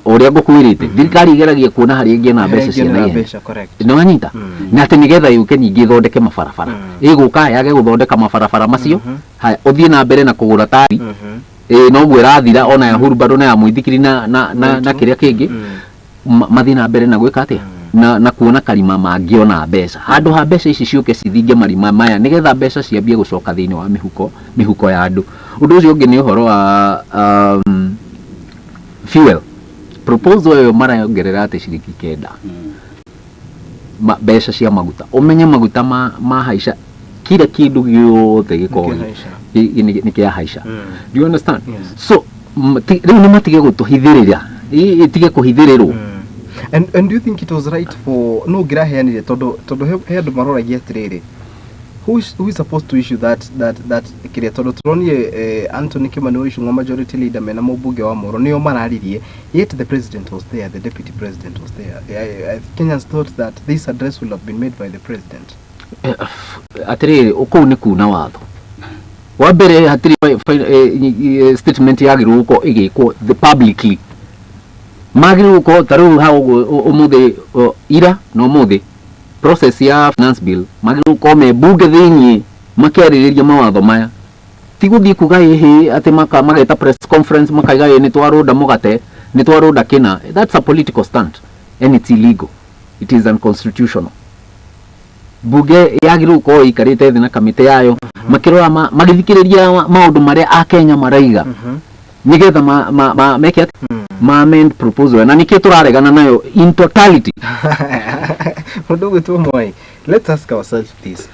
uria ngukwirite thirikari igeragia kuona hari ingi na mbeca cia naihenya no anyita na ati nigetha yuke nyingi thondeke mabarabara iguka yage guthondeka mabarabara macio haya uthie na mbere na kugura tari no gwe rathira ona ya hurubaro na ya muithikiri na kiria kingi mathie na mbere na gwika atia na kuona karima mangiona mbeca handu ha mbeca ici ciuke cithinge marima maya nigetha mbeca ciambie gucoka thiini wa mihuko ya andu undu ucio ungi ni uhoro wa fuel proposal yo marayongerera ati ciringi 9 mbeca cia maguta umenye maguta mahaisha kila kindu giothe giko ni kia haisha do you understand so riu ni matige gutuhithirira itige kuhithirirwo and do you think it was right for no giraheanire todo he andu maroragia atiriri who is supposed to issue that kiria todo turonie Anthony Kimani Icung'wa majority leader mena mubunge wa Moro nio mararirie yet the president was there, the deputy president was there. Kenyans thought that this address would have been made by the president. Atiriri uko ni kuna watho wa mbere hatiri statement yagirwo uko igikwo the publicly magirwo uko taru ha umuthi ira no muthi process ya finance bill magirwo uko me bunge thiini makiaririria mawatho maya tiguthii kuga ihi ati mageta press conference makaiga ni twaroda mugate ni twaroda kina. That's a political stunt and it's illegal, it is unconstitutional. Bunge yagirwo uko ikarite thi na kamite yayo makirora magithikiriria maundu maria a Kenya maraiga nigetha make it amend proposal na nikio turaregana nayo in totality. Let's ask ourselves this.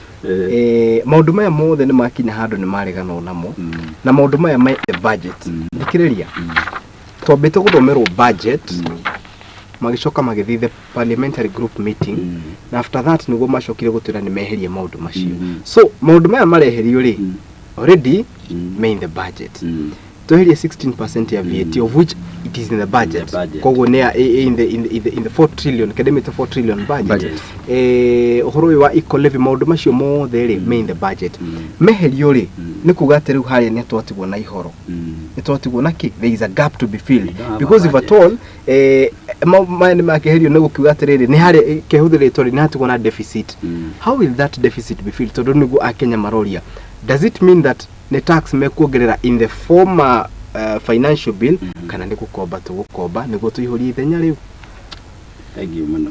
Maundu maya mothe ni makinya handu ni maregana namo na maundu maya ma the budget ndikiriria twambite guthomerwo budget magicoka magithii the parliamentary group meeting na after that niguo macokire gutira ni meherie maundu macio. So maundu maya mareherio ri already main the budget tuherie 16% ya VAT of which it is in the budget. Kogo ne in the 4 trillion academic 4 trillion budget. Uhoro wa eco levy maundu macio mothe ri main the budget meherio ri ni kuga ati riu haria ni twatigwo na ihoro ni twatigwo na ki there is a gap to be filled because if at all mani makeherio ni gukiuga ati riri ni haria kehuthiritwo ri ni hatigwo na deficit. How will that deficit be filled? Tondu niguo akenya maroria, does it mean that ne tax mekuongerera in the former financial bill kana ni gukomba tugukomba niguo tuihurie ithenya riu? Thank you muno.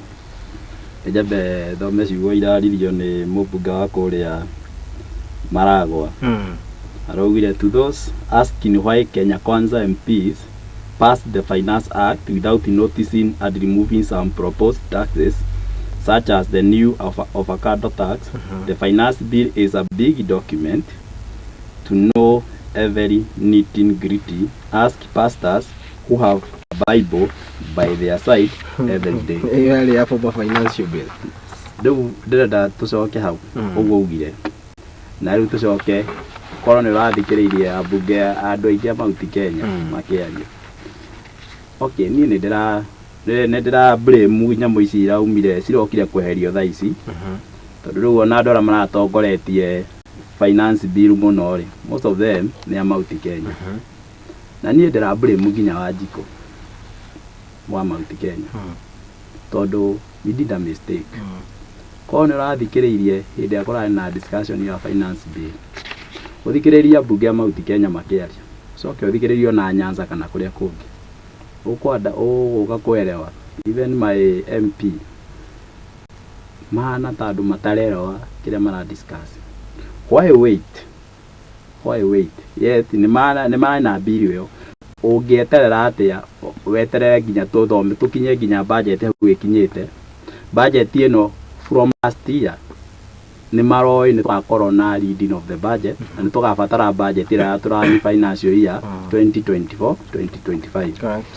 Ejabe thome ciugo iraririo ni mubunge wa kuria Maragwa araugire to those asking why Kenya Kwanza MPs passed the Finance Act without noticing and removing some proposed taxes such as the new avocado tax. The finance bill is a big document to know every nitty-gritty. Ask pastors who have a Bible by their side every day. Yale hapo kwa financial bill. Ndirenda tucoke hau uguo ugire na riu tucoke korwo ni urathikiririe abunge andu aingi a Mount Kenya makiaria. Okay, ni ndira blame nyamu ici iraumire cirokire kweherio thaa ici tondu riu ona andu aria maratongoretie finance bill muno ri most of them ni a Mount Kenya na ni ndira blame nginya Wanjiko wa Mount Kenya tondu we did a mistake. Korwo ni urathikiririe hindi akora na discussion ya finance bill uthikiriria bunge ya Mount Kenya makiaria coke uthikiririo na Nyanza kana kuria kungi ukwenda uga kuelewa even my MP mana tandu matarelewa kile mara discuss. Why wait yet ni mana na bill yo ungieterera atia weterere nginya tuthome tukinye nginya budget hau ikinyite budget ino from last year ni maroi ni twakorwo na reading of the budget and tugabatara budget ira turani financial year 2024 2025. Correct.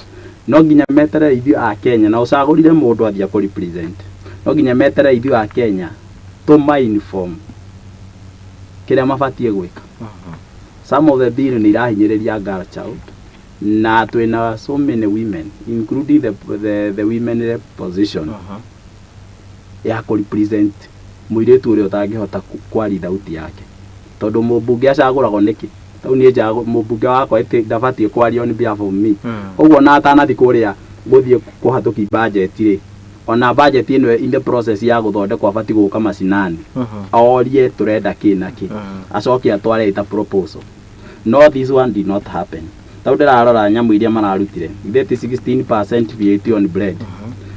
No nginya metere ithu a Kenya na usagurire mundu athia ku represent. No nginya metere ithu a Kenya to my uniform kile mafatie gwika. Some of the bill ni irahinyiriria girl child na twina so many women including the women position ya ku represent muiritu uri utangihota kwari thauti yake tondu mubunge acaguragwo niki tau nie njago mubunge wakwa ndabatie kwari on behalf of me uguo na atanathi kuria guthie kuhatuki budget ri ona budget ino in the process ya guthondekwa bati guka macinani orie turenda kinaki acoki atware ita proposal no this one did not happen tau ndirarora nyamu iria mararutire ithe 16% VAT on bread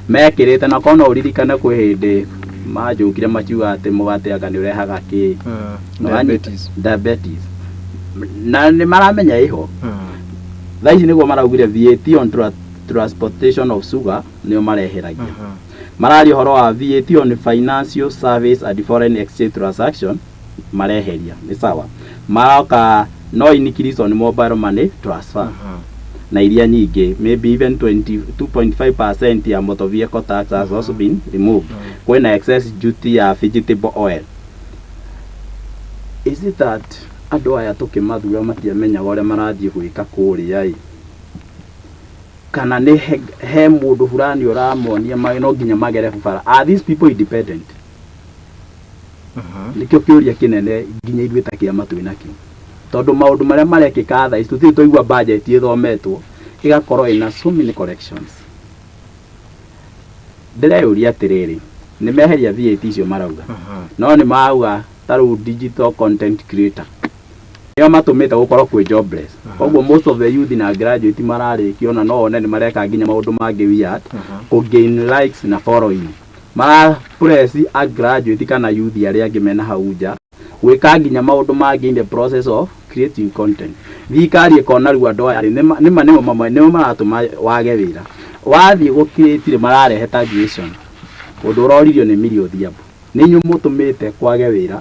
mekirite na kono uririkane kwi hindi majukire machiuga ati mugate anga ni urehaga ki diabetes na ni maramenya iho thaici niguo maraugire VAT on transportation of sugar nio mareheragia marari horo wa VAT on financial service and foreign exchange transaction mareheria ni sawa maroka no increase on mobile money transfer na iria nyingi maybe even 22.5% ya motor vehicle tax has also been removed kwena excess duty ya vegetable oil. Is it that andu aya tukimathura matiamenya gore marathie gwika kuria i kana ne he mundu fulani uramonia no nginya magere bara? Are these people independent? Nikio kiuria kinene nginya ithuĩ ta kĩama twĩnakĩo tondu maundu maria marekĩka thaa ici tũtirĩ tũigua budget ĩthometwo ĩgakorwo ĩna so many corrections. Ndĩreyũria atĩrĩrĩ nĩ meheria VAT icio marauga no nĩ mauga tarĩu digital content creator nĩo matũmĩte gũkorwo kwĩ jobless koguo most of the youth na graduate mararĩkio na no one nĩ mareka nginya maũndũ mangĩ weird ku gain likes na following mara press a graduate kana youth arĩa angĩ mena hau nja gwĩka nginya maũndũ mangĩ in the process of creating content. Thikari ĩkona rĩu andũ aya nĩmo maratũma wage wĩra wathiĩ gũkirĩtire mararehe taxation ũndũ ũroririo nĩ Millie Odhiambo nĩ inyuĩ mũtũmĩte kwage wĩra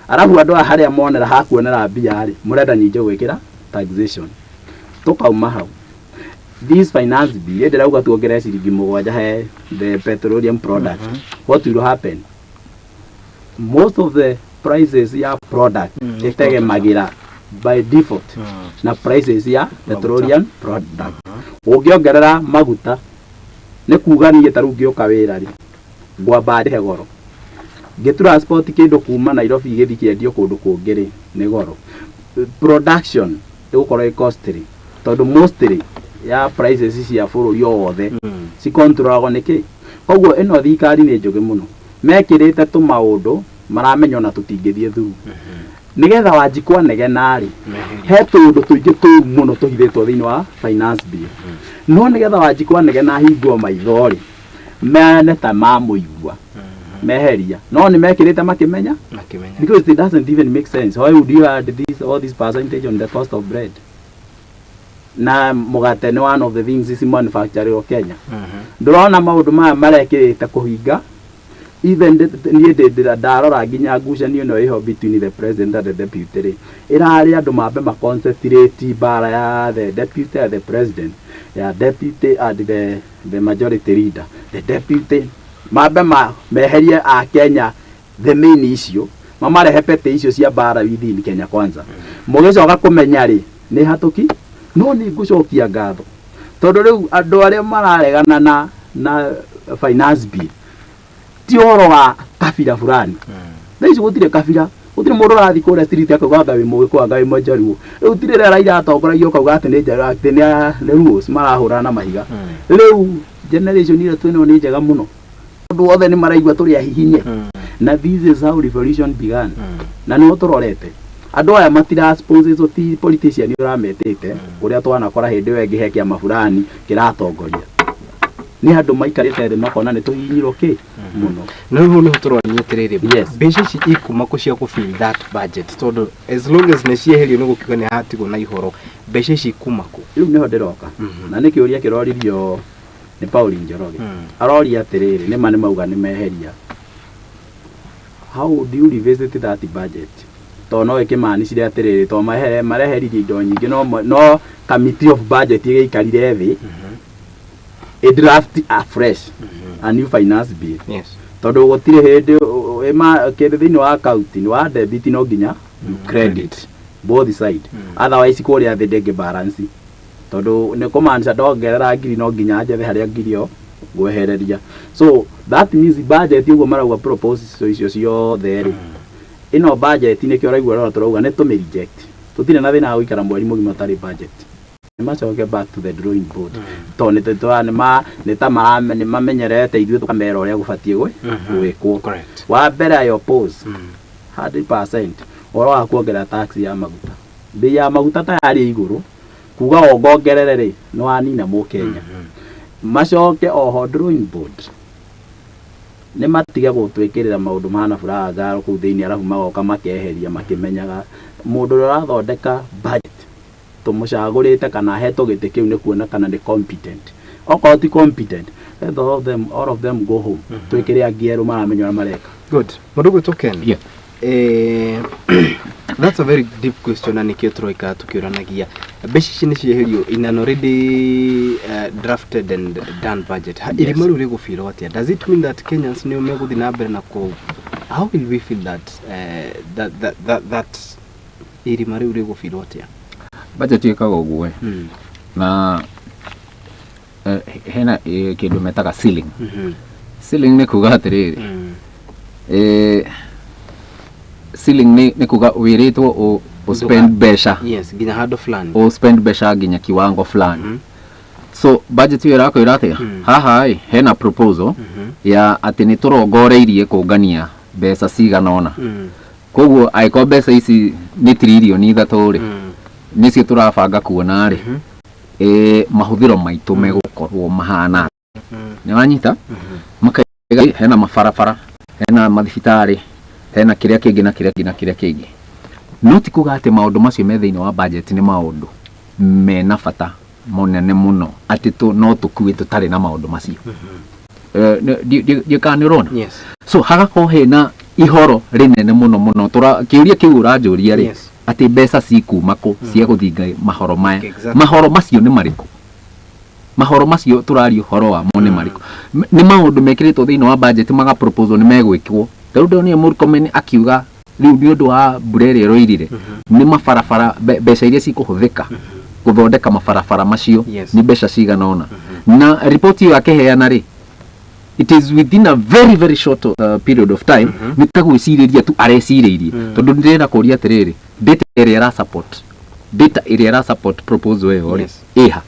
arabu andũ aya harĩa monera hakuonera mbia rĩ mũrenda nyingĩ gwĩkĩra taxation tũkauma hau. This finance bill ndirauga tuongere ciringi 7 he the petroleum product. What will happen? Most of the prices ya product itegemagĩra by default na prices ya petroleum product. Ũngĩongerera maguta nĩ kuga niĩ tarĩu ngĩũka wĩra rĩ ngwamba ndĩhe goro ngĩtransport kĩndũ kuma Nairobi gĩthiĩ kĩendio kũndũ kũngĩ rĩ nĩ goro. Production ĩgũkorwo ĩ costly tondu mostly ya prices cia bũrũri wothe ci controlagwo nĩkĩ. Koguo ĩno thirikari nĩ njũgĩ mũno mekĩrĩte tũmaũndũ maramenya ona tũtingĩthiĩ through nigetha Wanjikũ anegena rĩ he tũndũ tũingĩ tũru mũno tũhithĩtwo thĩinĩ wa finance bill no nigetha Wanjikũ anegena hingwo maitho rĩ mene ta mamũigua meheria no nĩ mekĩrĩte makĩmenya because it doesn't even make sense. Why would you add all this percentage on the cost of bread? Na mugate nĩ one of the things is manufactured Kenya. Ndũrona maũndũ maya marekĩrĩte kũhinga even niĩ ndarora nginya ngucanio ĩno ĩho between the president and the deputy ĩrarĩ andũ mambe maconcentrate mbara ya the deputy and the president ya deputy and the majority leader. The deputy mambe meherie a Kenya the main issue mamarehe pete icio cia mbara within Kenya kwanza mũgĩcoka kũmenya rĩ nĩ hatuki no nĩ ngũcokia ngatho tondu rĩu andũ arĩa mararegana na finance bill ti ũhoro wa kabira fulani. Thaici gũtirĩ kabira gũtirĩ mũndũ ũrathi kũrĩa street akauga anga wĩ Mũgĩkũyũ anga wĩ Mũjaluo rĩu tirĩ rĩera iratongoragia ũkauga atĩ nĩ njega atĩ nĩ rules marahũrana na mahiga. Rĩu generation ĩrĩa twĩnayo nĩ njega mũno andũ othe nĩ maraigua tũrĩ ahihinye na this is how revolution began na nĩ ũtũrorete andũ aya matira suppose ti politician ũrametĩte ũrĩa twanakora hĩndĩ ĩyo ĩngĩ he kĩama fulani kĩratongoria ni andũ maikarĩte thĩ makona nĩ tũhinyirwo kĩ mũno. No rĩu nĩ tũronio atĩrĩrĩ mbeca ici ikuma kũ cia kũfill that budget tondu as long as nĩ cieherio nĩ gũkiuga nĩ hatigwo na ihoro mbeca ici ikuma kũ. Rĩu nĩho ndĩroka na nĩ kĩũria kĩroririo nĩ Paul Njoroge aroria atĩrĩrĩ nĩ ma nĩ mauga nĩ meheria. How do you revisit that budget? To no ĩkĩmanicire atĩrĩrĩ to mareheririe indo nyingĩ no committee of budget ĩgĩikarire thĩ a draft afresh a new finance bill. Yes. Tondu gũtirĩ hĩndĩ kĩndũ thĩinĩ wa account ni wa debit no nginya credit both side otherwise kũrĩa thĩ ndĩngĩ balance tondu ne komanza ndongerera ngiri no nginya njethe haria ngiri yo ngwehereria. So that means budget ugo marauga proposals icio ciothe ri ino budget ni kio raigua turauga ne to me reject tutire na thina guikara mweri mugima tari budget ni macoke back to the drawing board to ni tetwa ni ta marame ni mamenyerete ithuĩ tukamera uria gubatie gwikwo. Wa mbere I oppose 100% oro wa kuongerera tax ya maguta. Bei ya maguta tayari iguru kuga ongongerere ri no anina mu Kenya. Macoke oho drawing board ne matige gutwikirira maundu mahana furaha ngaro ku thiini arabu magoka makeheria makimenyaga mundu urathondeka budget tumucagurite kana heto gite kiu ni kuona kana ni competent. Oko ti competent, all of them go home. Twikire angieru maramenya na mareka. Good. Murugu token. Yeah. That's a very deep question and nikio troika tukiuranagia. Beshi ni ciherio in an already drafted and done budget. Ili maru rego feel what? Does it mean that Kenyans ni meguthi na mbere na ko? How will we feel that ili maru rego feel what? Budget yekaga uguo na hena kindu metaga ceiling. Ceiling ni kuga atiriri ceiling ni kuga wiritwo o spend besha. Yes, ginya hado fulani o spend besha ginya kiwango fulani. So budget yo rako irate haha hena proposal ya ati ni turongoreirie kungania mbeca cigana ona. Koguo aiko mbeca ici ni trillion ithatũ ri nicio turabanga kuona ri mahuthiro maitu megukorwo mahana ni wanyita makaiga hena mafarafara hena mathibitari hena kiria kingi na kiria kingi no ti kuga ati maundu macio me thiini wa budget ni maundu mena bata munene muno ati tu no tukui tutari na maundu macio you rona. Yes. So hagako hena ihoro rinene muno tura kiuria kiu uranjuria ri ati mbeca cikumako cia guthinga mahoro maya. Mahoro macio ni mariku? Mahoro macio turari uhoro wa mo ni mariku? Ni maundu mekiritwo thiini wa budget maga proposal ni megwikwo. Riu ni Murkomen akiuga riu ni undu wa burere roirire ni mafarafara mbeca iria cikuhuthika guthondeka mafarafara macio ni mbeca cigana ona. Na report iyo akeheana ri it is within a very short period of time nitagwiciriria tu areciririe tondu ndirenda kuria atiriri data area ra support proposal yo ri iha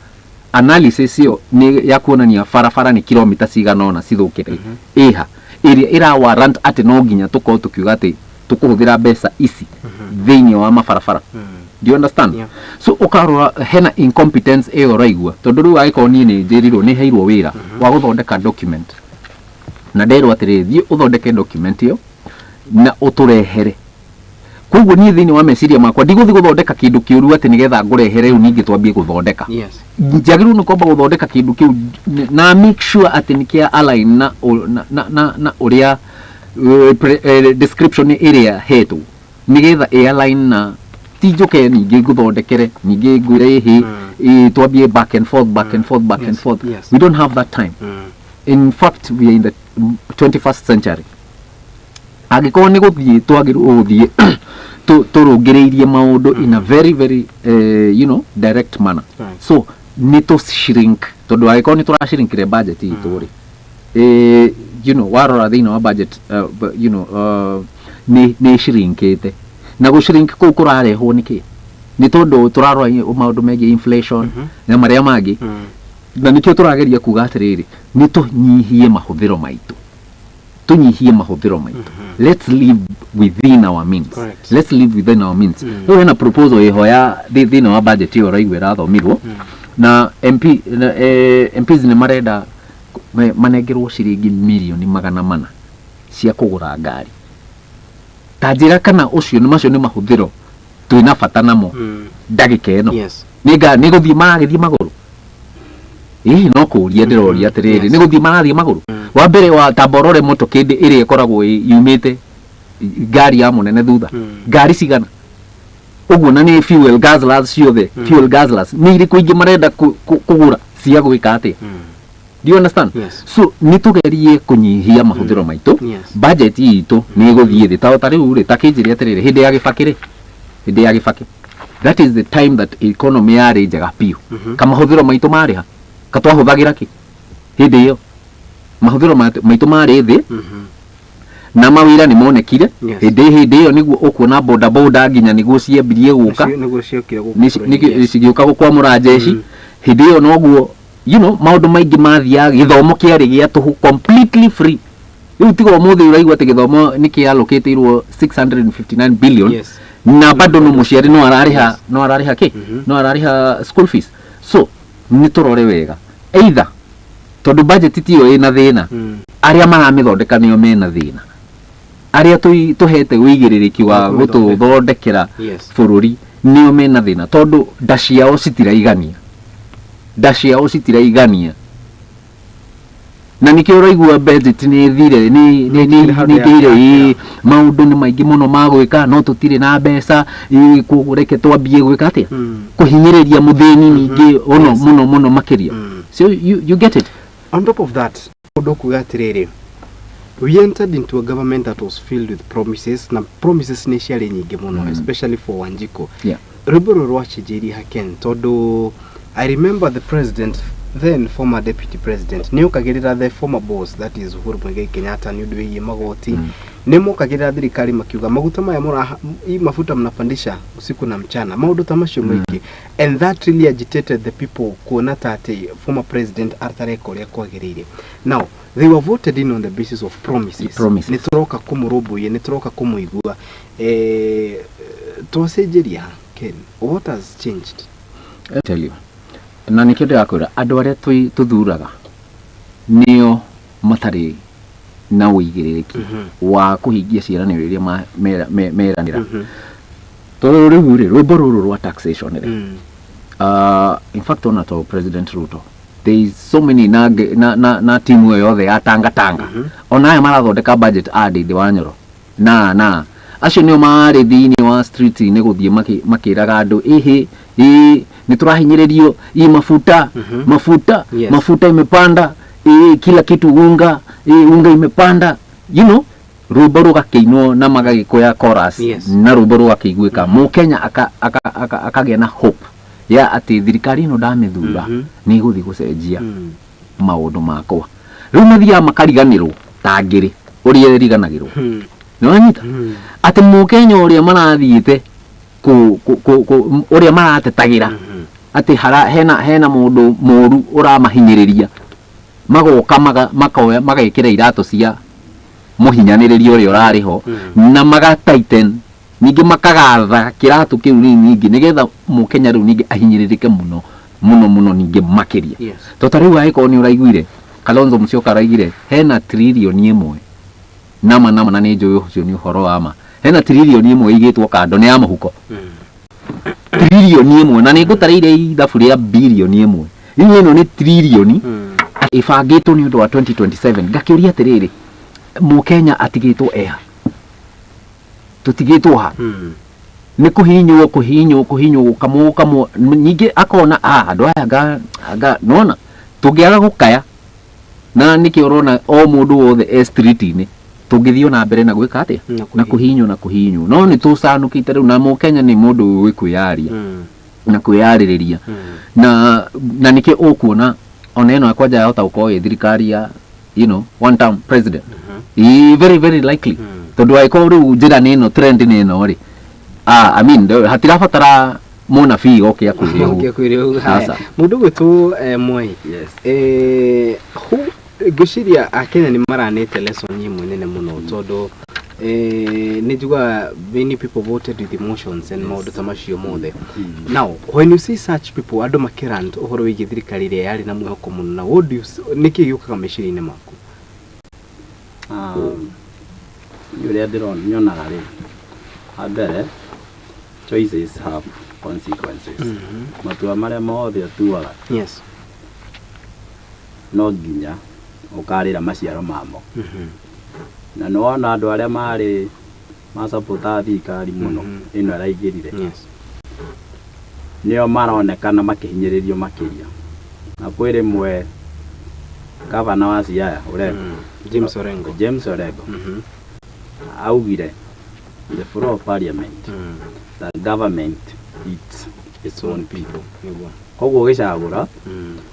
analysis yo ni ya kuonania farafara ni kilomita cigana ona cithukire iha area ira warrant ati no nginya tuko tukiuga ati tukuhuthira mbeca ici thiini wa mafarafara. Do you understand? Yeah. So ukarora hena incompetence iyo raigua tondu riu aiko ni njirirwo ni heirwo wira wa guthondeka document na nderwo atiri thie uthondeke document iyo na uturehere. Koguo ni thiini wa meciria makwa ndiguthi guthondeka kindu kiuru ati nigetha ngurehere u ningi twambie guthondeka. Yes. Njagiru ni komba guthondeka kindu kiu na make sure ati nikia align na uria description area hetu nigetha align na tijoke ningi guthondekere ningi ngurehe twambie back and forth. Yes. We don't have that time. In fact, we are in the 21st century. Agiko ni guthie twagiru uthie turungireirie maundu in a very direct manner. So ni to shrink tondu agiko ni turashrinkire budget itu ri warora thiini wa budget ni shrinkite na go shrink ku kurarehwo niki ni tondu turarora maundu megi inflation na maria magi na nikio turageria kuga atiriri ni tunyihie mahuthiro maitu let's live within our means. Correct. Let's live within our means. No hena proposal iho ya thiini wa budget yo raigwe rathomirwo na MPs ni marenda manengerwo ciringi milioni 400 cia kugura ngari. Tajira kana ucio ni macio ni mahuthiro twina bata namo ndagika eno. Yes. Ni guthii maragithii maguru no kuria ndiroria atiriri ni guthii marathii maguru. Wa mbere wa taborore moto kindi iri ikoragwo yumite ngari ya munene thutha ngari cigana uguo na ni fuel guzzlers ciothe fuel guzzlers ni iri kuingi marenda kugura cia gwika ati. Do you understand? Yes. So ni tugerie kunyihia mahuthiro maitu. Budget itu ni guthii thi ta riu ri takinjiri atiriri hindi ya gibaki that is the time that economy yari njaga piu kama huthiro maitu mariha katwahuthagira ki hindi iyo mahuthiro maitu mari thi na mawira ni monekire hindi iyo niguo ukuona boda boda nginya niguo ciambirie guka niguo ciokire cigioka gukwamura jeshi hindi iyo noguo you know maundu maingi mathia githomo kiari gia tuhu completely free riu tigo muthi uraigwa ati githomo niki allocateirwo 659 billion na bado no muciari no arariha ki no arariha school fees so ni turore wega either tondu budget tiyo ina thina aria maramithondeka nio mena thina aria tuhete wigiririki wa gututhondekera bururi nio mena thina tondu ndaciao citiraigania na nikio raigua budget ni thire ni thire maundu ni maingi muno magwika no tutire na mbeca kugureke twambie gwika atia kuhinyiriria muthini ningi muno makiria so you get it. On top of that, we entered into a government that was filled with promises na promises initially nyingi muno especially for Wanjiko. Rubero rwachijiri haken todo. I remember the president, then former deputy president, ni ukagirira the former boss, that is Uhuru Muigai Kenyatta, ni udwe magoti, nemo ukagirira thirikari makiuga maguta maya mura mafuta mnapandisha usiku na mchana, maundu tamasho mwiki, and that really agitated the people kuona tate former president artareko ya kwagirire. Now they were voted in on the basis of promises. Nitoroka kumurobo ye nitoroka kumuigua twasejeria Ken, what has changed? I tell you, na nikio yakura andu aria tuthuraga nio matari na uigiriki wa kuhingia ciaraniro iria meranira tondu riu rwimbo ruru rwa taxation in fact on to President Ruto there is so many na timu yothe ya tanga ona aya marathondeka budget adi wa Nyoro na acio nio mari thiini wa street ni guthie makiraga andu ni turahinyiririo mafuta mafuta imepanda kila kitu unga imepanda you know rwimbo rugakeinwo na magagikoya chorus na rwimbo rugakiguika Mukenya akagia na hope ya ati thirikari ino ndamithura ni guthi gucenjia maundu makwa riu mathia makariganirwo tangiri uria riganagirwo nonyita ati Mukenya uria marathiite uria maratetagira ati hena mundu moru uramahinyiriria magoka makoya magekira irato cia muhinyaniriria uria urariho na magatighten ningi makagatha kiratu kiu ningi nigetha Mukenya riu ningi ahinyiririke muno ningi makiria tota riu aiko ni uraiguire Kalonzo Musyoka araigire hena trilioni imwe nama na ni njuyu ucio ni uhoro wa hena trilioni imwe igitwo kando ni ya mahuko trilioni imwe na ni ngutariire ithabu ria bilioni imwe riu ino ni trilioni ifangitwo ni undu wa 2027 ngakiuria atiriri Mukenya atigitwo eha tutigitwo ha ni kuhinywo kamo nyingi akona andu aya ga nona tungiaga gukaya na niki urona o mundu wothe street ni tungithio na mbere na gwika atia na kuhinywo no ni tucanukite riu na Mukenya ni mundu wikuyaria na kuyaririria na niki ukuona ona eno akwaja yahota gukorwo thirikari ya you know one term president very very likely tondu aiko riu njira ni ino trend ni ino ri I mean hatirabatara mona fi oke akwirio sasa mundu gwitu Mwai hu gushiria akenya ni maranete lesson nyimwe nene muno tondu nijuga many people voted with emotions and maundu tamacio mothe now when you see such people ando makirant uhoro wigi thirikari ria yari na mwihoko muno na what do you niki yukaga meciria-ini maku yuria ndiron nyonaga ri abere choices have consequences matua maria mothe atuaga no nginya ukarira maciaro mamo na no ona andu aria mari masapota thirikari muno ino araigirire nio maronekana makihinyiririo makiria na kwire mwe gavana wa Siaya ureko James Orengo augire the floor of parliament the government its own people. Koguo gicagura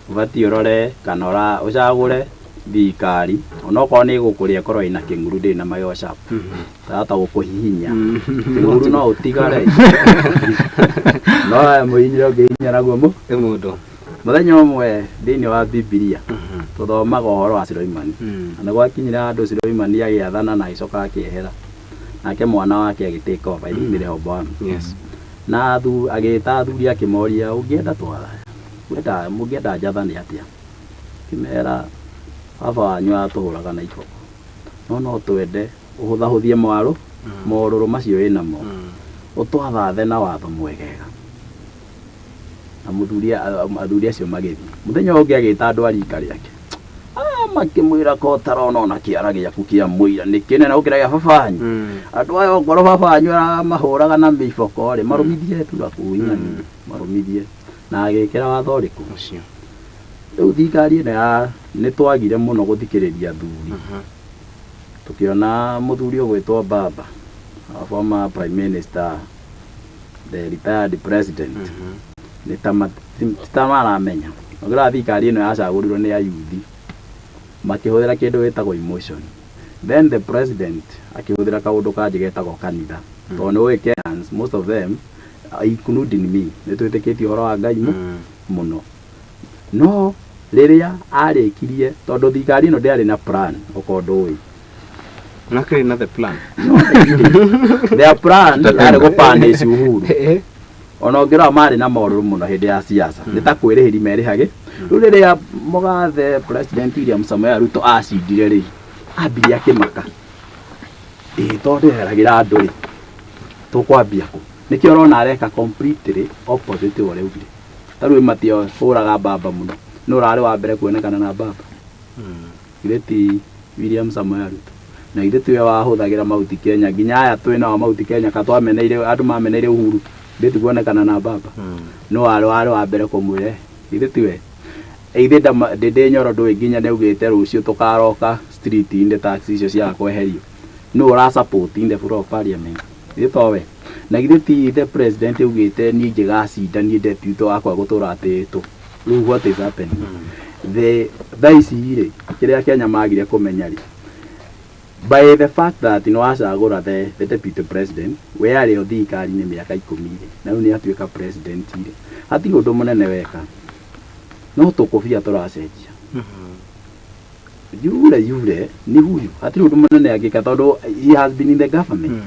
ubati urore kana ucagure thirikari onokorwo ni gukuria korwo ina kinguru ndi na mayo sharp tata gukuhihinya kinguru no utigare no muhinyiro ngihinya naguo mundu muthenya umwe thiini wa Biblia tuthomaga uhoro wa Suleimani na gwakinyira andu Suleimani agiathana na icoka akiehera nake mwana wake agiteka over ini Rehoboam na agita athuri akimoria ungienda twara wenda mungienda njathani atia kimera baba wanyu atuhuraga na iboko no twende uhuthahuthie moruru macio inamo utwathathe na watho mwegega na athuri acio magithi muthenya ungi agita andu arika riake makimwira ko tarona na kiara giaku kia muira nikinena ukira ya baba wanyu andu ayo ngoro baba wanyu mahuraga na miboko ri marumithie tu gakuinya marumithie na agikira watho riku ucio riu thirikari ino ni twagire muno guthikiriria athuri tukiona muthuri ugwitwo Baba former prime minister the retired president ni tamaramenya ngira thirikari ino yacagurirwo ni ayuthi makihuthira kindu witagwo emotion then the president akihuthira kaundu kanje getagwo kanitha tondu we Kenyans most of them including me ni twitikitie horo wa Ngai muno no riria arikirie tondu thirikari ino ndiari na plan ukondu wi nakiri na the plan their plan ari gupanish Uhuru ono ngira mari na moruru muno hindi ya siasa nitakwirihiri merihage riria mugathe president William Samoei Ruto acindire ri ambia kimaka tondu heragira andu ri tukwambia ku nikio rona areka completely opposite wa reugire taru matio huraga Baba muno no rari wa mbere kuonekana na Baba ireti William Samoei Ruto na ireti we wahuthagira mauti Kenya nginya aya twina wa mauti Kenya katwameneire andu mameneire Uhuru ireti kuonekana na Baba no wari wa mbere kumwire ireti we either ndinde nyoro ndui nginya neugite rucio tukaroka street inde taxi icio cia kweherio no ura support in the floor of parliament itowe na ireti the president ugite ni ngigacinda ni deputy wakwa gutura atitu riu what is happening the vice kiria Kenya magire kumenya ri by the fact that no acagura the deputy president we ari thirikari ni miaka 10 na riu ni atuika president ire hati undu munene weka no tukufia turacenjia yule ni huyu hati undu munene agika tondu he has been in the government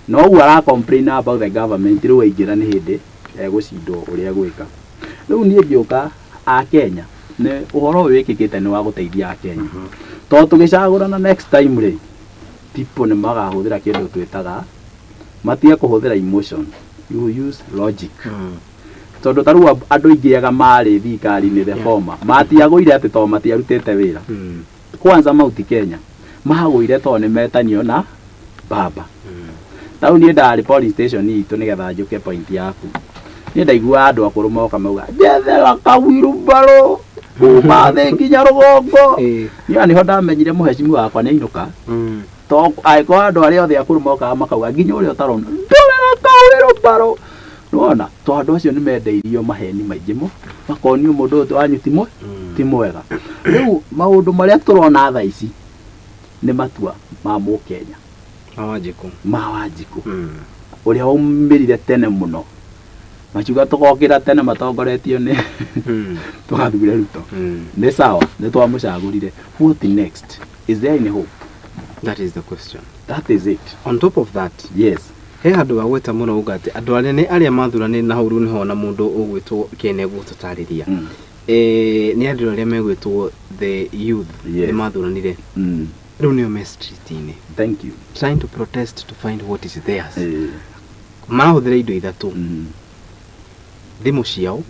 no wara complain about the government riu waingira ni hindi gucindo uria gwika riu ni ngioka a Kenya ne uhoro wikikite ni wa guteithia a Kenya to tugicagurana next time ri people ni magahuthira kindu twitaga matia kuhuthira emotion you use logic tondu taru andu ingiaga mari thirikari ni the former matiagwire ati to matiarutite wira kwanza mauti Kenya mahagwire to ni metanio na Baba tau ni ndari police station itu nigetha njuke point yaku ni ndaigua andu akuru moka mauga ndethera kawiru mbaro umathe nginya rugongo ni ho ndamenyire muhecimu wakwa ni inuka to aiko andu aria othe akuru moka makauga nginya uria utarona ndorera kawiru mbaro nona to andu acio ni mendeirio maheni maingimo makonio mundu uyu wanyu ti mwega riu maundu maria turona tha ici ni matua ma mu Kenya mawanjiku uria umirire tene muno machuga tukokira tene matongoretio ni tugathure Ruto ni sawa ni twamucagurire what next is there any hope that is the question that is it on top of that yes he andu agweta muno ugate andu aria mathurani na huru ni hona mundu ugwitwo kene gututariria ni andu aria megwitwo the youth ni mathuranire riu ni o street ini thank you trying to protest to find what is theirs mahuthira indo ithatu thimu ciao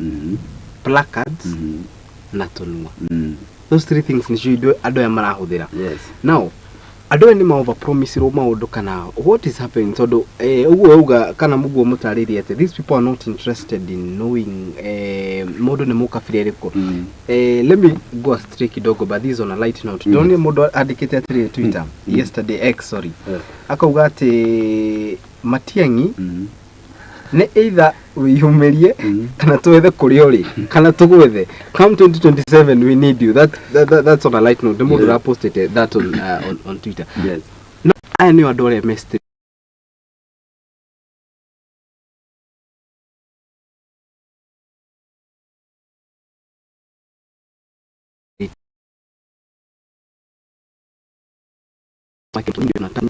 placards na tunua those three things ni cio andu aya marahuthira now andu ni ma over promise ro maundu kana what is happening tondu uguo uga kana muguo mutariri ati these people are not interested in knowing mundu ni mukabira iriko let me go astray kidogo but this on a light note don't mundu andikite atiri Twitter yesterday X sorry akauga ati Matiang'i nĩ either wĩyumĩrie kana twethe kũrĩa ũrĩ kana tũgwethe. Come 2027 we need you. That's on a light note. The mũndũ posted that on Twitter. Yes. No, aya nĩ andũ arĩa messed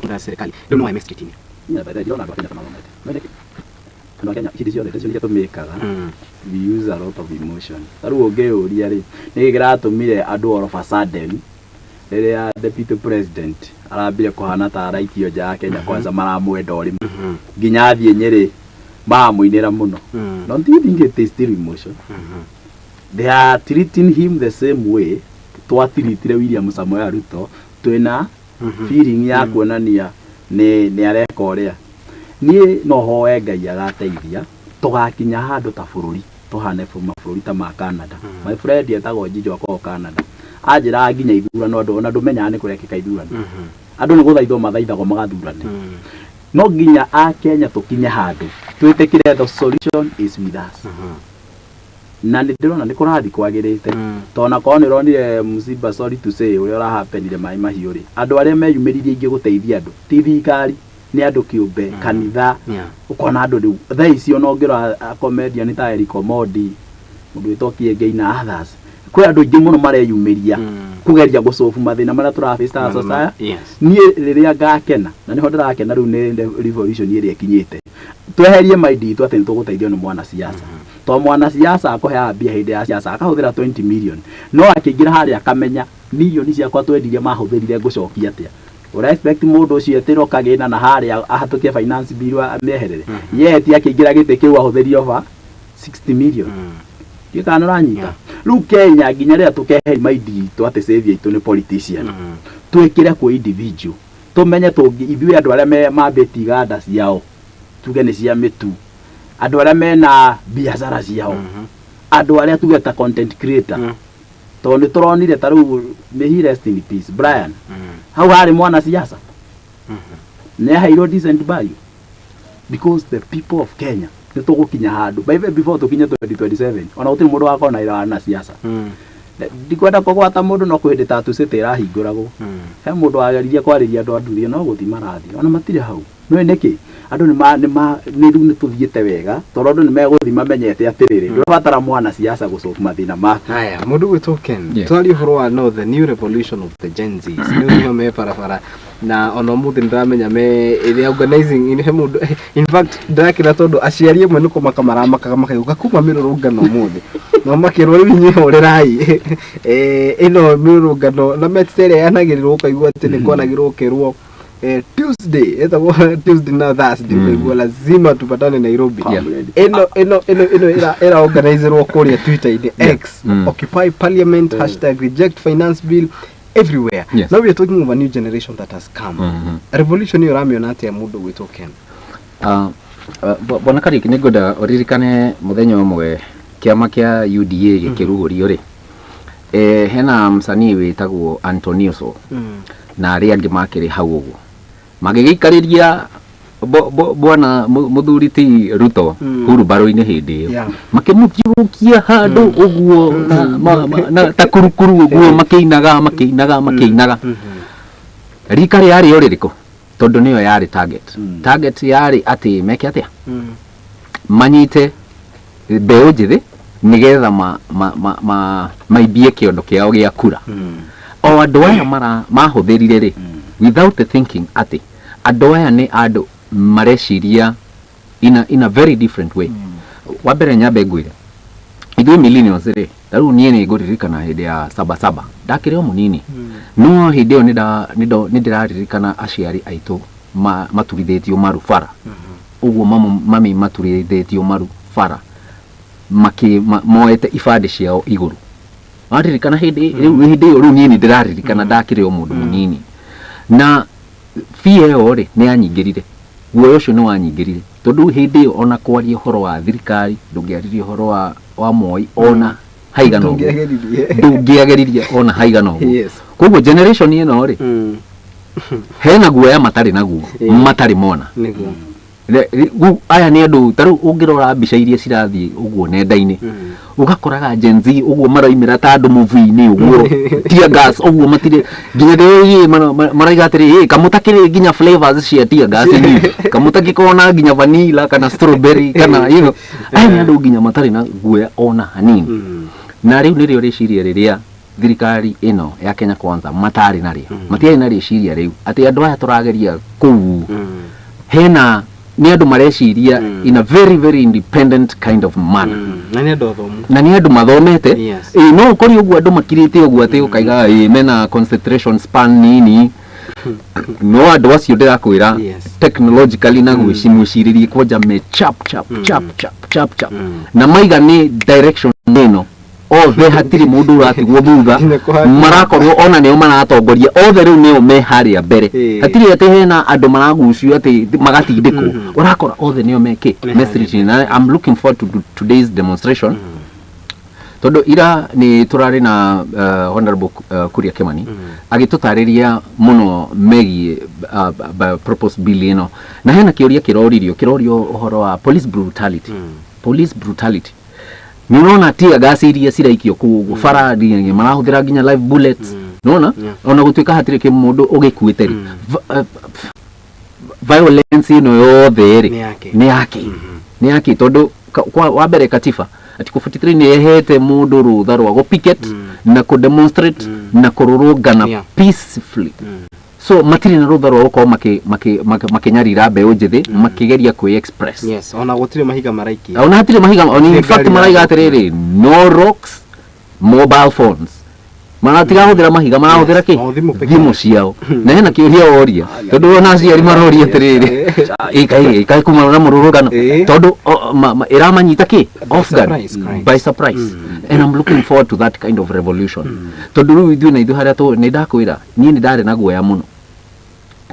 na serikali. Ndio no messed it. Yeah, but I don't know about no Kenya kidisio de sio tumekaga. We use a lot of emotion. Taru ogeuria ri ni giratumire andu all of a sudden rĩrĩa deputy president arambire kuhana ta araikio nja ya Kenya kwanza maramwenda ori nginya athie Nyeri mamuinira muno. Don't you think it is still emotion? They are treating him the same way twatiritire William Samoei Ruto twina feeling ya kuonania ni areka uria ni no hoe Ngai agateithia tugakinya handu ta bururi tuhane mabũrũri ta ma Canada. My friend yetagwo Njijo akoo Canada anjira nginya ithurano ona ndũmenyaga nĩ kũrekeka ithurano andũ nĩ gũthaithwo mathaithagwo magathurane no nginya a Kenya tukinye handu twĩtĩkire the solution is with us. Na ndirona nĩ kũrathi kwagĩrĩte tona korwo nĩ ronire msiba sorry to say ũrĩa ũrahapenire mai mahiũ rĩ andũ arĩa meyumĩririe ingĩ gũteithia andũ ti thirikari nĩ andũ kĩũmbe kanitha ukona andũ rĩu thaa icio no ngĩra comedian ta Eric Omondi mũndũ wĩtwo Kĩengei na others kwĩ andũ aingĩ mũno mareyumĩria kũgeria gũcobu mathĩna marĩa tũraface ta society. Niĩ rĩrĩa ngakena na nĩho ndĩrakena rĩu nĩ revolution ĩrĩa ĩkinyĩte tweherie mind itũ atĩ nĩtũgũteithio nĩ mwana siasa to mwana siasa akũheaga mbia hĩndĩ ya siasa akahũthĩra 20 million no akĩingĩra harĩa akamenya million ciakwa twendirie mahũthĩrire ngũcokia atĩa. Respect mũndũ ũcio etĩrwo kagĩna na harĩa ahatũkie finance bill amĩeherere yeti akĩingĩra gĩtĩ kĩu ahũthĩrie over 60 million. Gĩkana ũranyita rĩu Kenya nginya rĩrĩa tũkeheria mind itũ atĩ save itũ nĩ politician twĩkĩre kwa individual tumenye ithuĩ andũ arĩa mambĩti iganda ciao tuge nĩ cia mĩtu andũ arĩa mena biacara ciao andũ arĩa tuge ta content creator to nĩ tũronire ta rĩu nĩ rest in peace Brian hau harĩ mwana siasa nĩ aheirwo decent value because the people of Kenya nĩ tũgũkinya handũ before tũkinye 2027 ona gũtirĩ mũndũ wakona ira na siasa ndikwenda kũgwata mũndũ no kwĩndĩ tatu city irahingũragwo he mũndũ wageririe kwarĩria andũ andurie no gũthi marathi ona matirĩ hau no nĩkĩ andũ nĩ rĩu nĩ tũthiĩte wega tondũ andũ nĩ megũthi mamenyete atĩrĩrĩ ndũrabatara mwana siasa gũcoka mathĩna make. Haya mũndũ gwĩtwo Ken twari ũhoro wa no the new revolution of the Gen Zs nĩ me barabara na ona mũthĩ ndĩramenya me ĩrĩa organizing he mũndũ in fact ndakĩra tondũ aciari amwe nĩ kũmaka maramakaga makaiga kuma mĩrũrũngano mũthĩ no makĩrwo rĩu inyuĩ horerai ĩno mĩrũrũngano na metere yanagĩrĩrwo ũkaigua atĩ nĩ kwanagĩrwo ũkerwo Tuesday Tuesday na Thursday kwa lazima tupatane Nairobi. Eno era organizerwo kũrĩa Twitter X Occupy Parliament #reject finance bill everywhere. Now we are talking of a new generation that has come. A revolution yoramiona atĩa mũndũ gwĩtwo Ken? Bona Kariki nĩ ngwenda ũririkane mũthenya ũmwe kĩama kĩa UDA gĩkĩrugũrio rĩ hena msanii wĩtagwo Antonio So na arĩa angĩ makĩrĩ hau ũguo magĩgĩikarĩria bwana mũthuri ti Ruto hurumbarũ-inĩ hĩndĩ ĩyo makĩmũthiũrũkia handũ ũguo na ta kurukuru ũguo makĩinaga rika rĩarĩ o rĩrĩkũ tondũ nĩyo yarĩ target yarĩ atĩ meke atĩa manyite mbeũ njĩthĩ nĩgetha maibie kĩondo kĩao gĩa kura o andũ aya mahũthĩrire rĩ without thinking atĩ andũ aya nĩ andũ mareciria in a very different way. Wambere nyambe ngwĩre ithuĩ millennials rĩ rĩu niĩ nĩ ngũririkana hĩndĩ ya Sabasaba ndakĩrĩ o mũnini no hĩndĩ ĩyo nĩ ndĩraririkana aciari aitũ maturithĩtio maru bara ũguo mami maturithĩtio maru bara moete ibandĩ ciao igũrũ waririkana hĩndĩ ĩyo rĩu niĩ nĩ ndĩraririkana ndakĩrĩ o mũndũ mũnini na fia ĩyo rĩ nĩ yanyingĩrire guoya ũcio nĩ wanyingĩrire tondũ hĩndĩ ĩyo ona kwaria ũhoro wa thirikari ndũngĩaririe ũhoro wa Moi ona haigana ũguo ndũngĩageririe ona haigana ũguo koguo generation ĩno rĩ hena guoya matarĩ naguo matarĩ mona aya nĩ andũ tarĩu ũngĩrora mbica iria cirathie ũguo nenda-inĩ ugakoraga Gen Z ũguo maraimĩra ta andũ movie-inĩ ũguo tear gas ũguo matirĩ nginya ndĩrĩ maraiga atĩrĩ kamutakĩrĩ nginya flavors cia tear gas ni kamutakĩkona nginya vanilla kana strawberry kana you know aya nĩ andũ nginya matarĩ na guoya ona hanini na rĩu nĩrĩo rĩciria rĩrĩa thirikari ĩno ya Kenya Kwanza matarĩ matiarĩ na rĩciria rĩu atĩ andũ aya tũrageria kũu hena ni andu mareciria in a very very independent kind of manner na ni andu mathomete no kori uguo andu makirite uguo ati ukaiga mena concentration span nini no andu acio ndirakwira technologically na gwiciririe kwanja me chap na maiga ni direction neno othe hatiri mundu uratigwo thutha marakorwo ona nio maratongoria othe riu nio me haria mbere hatiri ati hena andu maragucio ati magatindikwo urakora othe nio meke message na I'm looking forward to today's demonstration todo ira ni turari na honorable Kuria Kimani agitutariria muno megi propose bill ino na hena kiuria kirorio uhoro wa police brutality Nuna tear gas iria ciraikio ku fara ngi marahuthira nginya live bullets nona ona gutuika hatire ke mundu ugikuite violence ino yothe ri ni yake tondu wa mbere katiba ati ku 43 ni ehete mundu rutha rwa go picket na ku demonstrate na kururungana peacefully so matiri na rutha rwa uko makinyarira mbeũ njithi makigeria ku express ona gutire mahiga maraiki ona hatire mahiga in fact maraiga atiriri no rocks mobile phones maratiga huthira mahiga marahuthira ki thimu ciao na hena kiuria oria tondu ona aciari maroria atiriri ikai kuma na mururugano tondu iramanyita ki off guard by surprise and I'm looking forward to that kind of revolution tondu riu ithu na ithu haria tu ni ndakwira ni ndari na guoya muno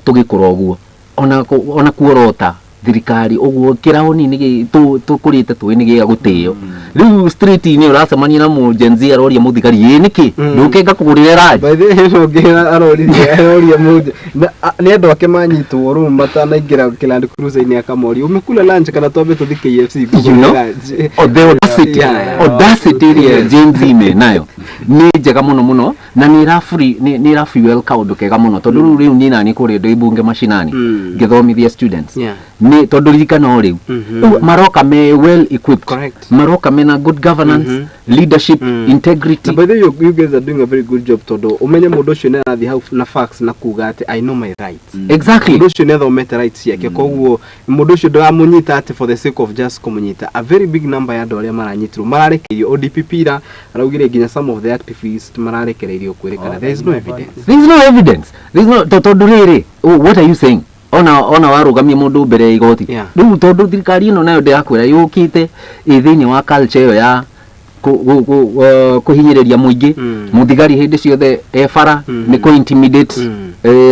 tugikora uguo ona kuorota thirikari uguo kiraoni ni tukurite twini giga gutio riu street ni uracemania na mu Gen Z aroria muthigari niki ndukenga kugurire raj by the way ngira aroria mu ni andu ake manyitwo ru matanaingira Land Cruiser ini akamori umekula lunch kana twambe tuthi KFC kugurira audacity ya Gen Z me nayo ni njega muno na ni ra fuel kaundu kega muno tondu riu ni nani kuri ndo ibunge mashinani ngithomithia students ni tondu rikana riu maroka me well equipped maroka me na good governance leadership integrity by the way you guys are doing a very good job tondu umenye mundu ucio ne athi hau na facts na kuga ati I know my rights exactly mundu ucio ne thomete rights yake koguo mundu ucio ndamunyita ati for the sake of just kumunyita a very big number ya andu aria maranyitirwo mararekerio ODPP ra araugire nginya some of the activists mararekereirio kwirikana there is no evidence tondu riri what are you saying ona warugamia mundu mbere ya igoti riu tondu thirikari ino nayo ndirakwira yukite thiini wa culture yo ya kuhinyiriria muingi muthigari hindi ciothe efara ni ku intimidate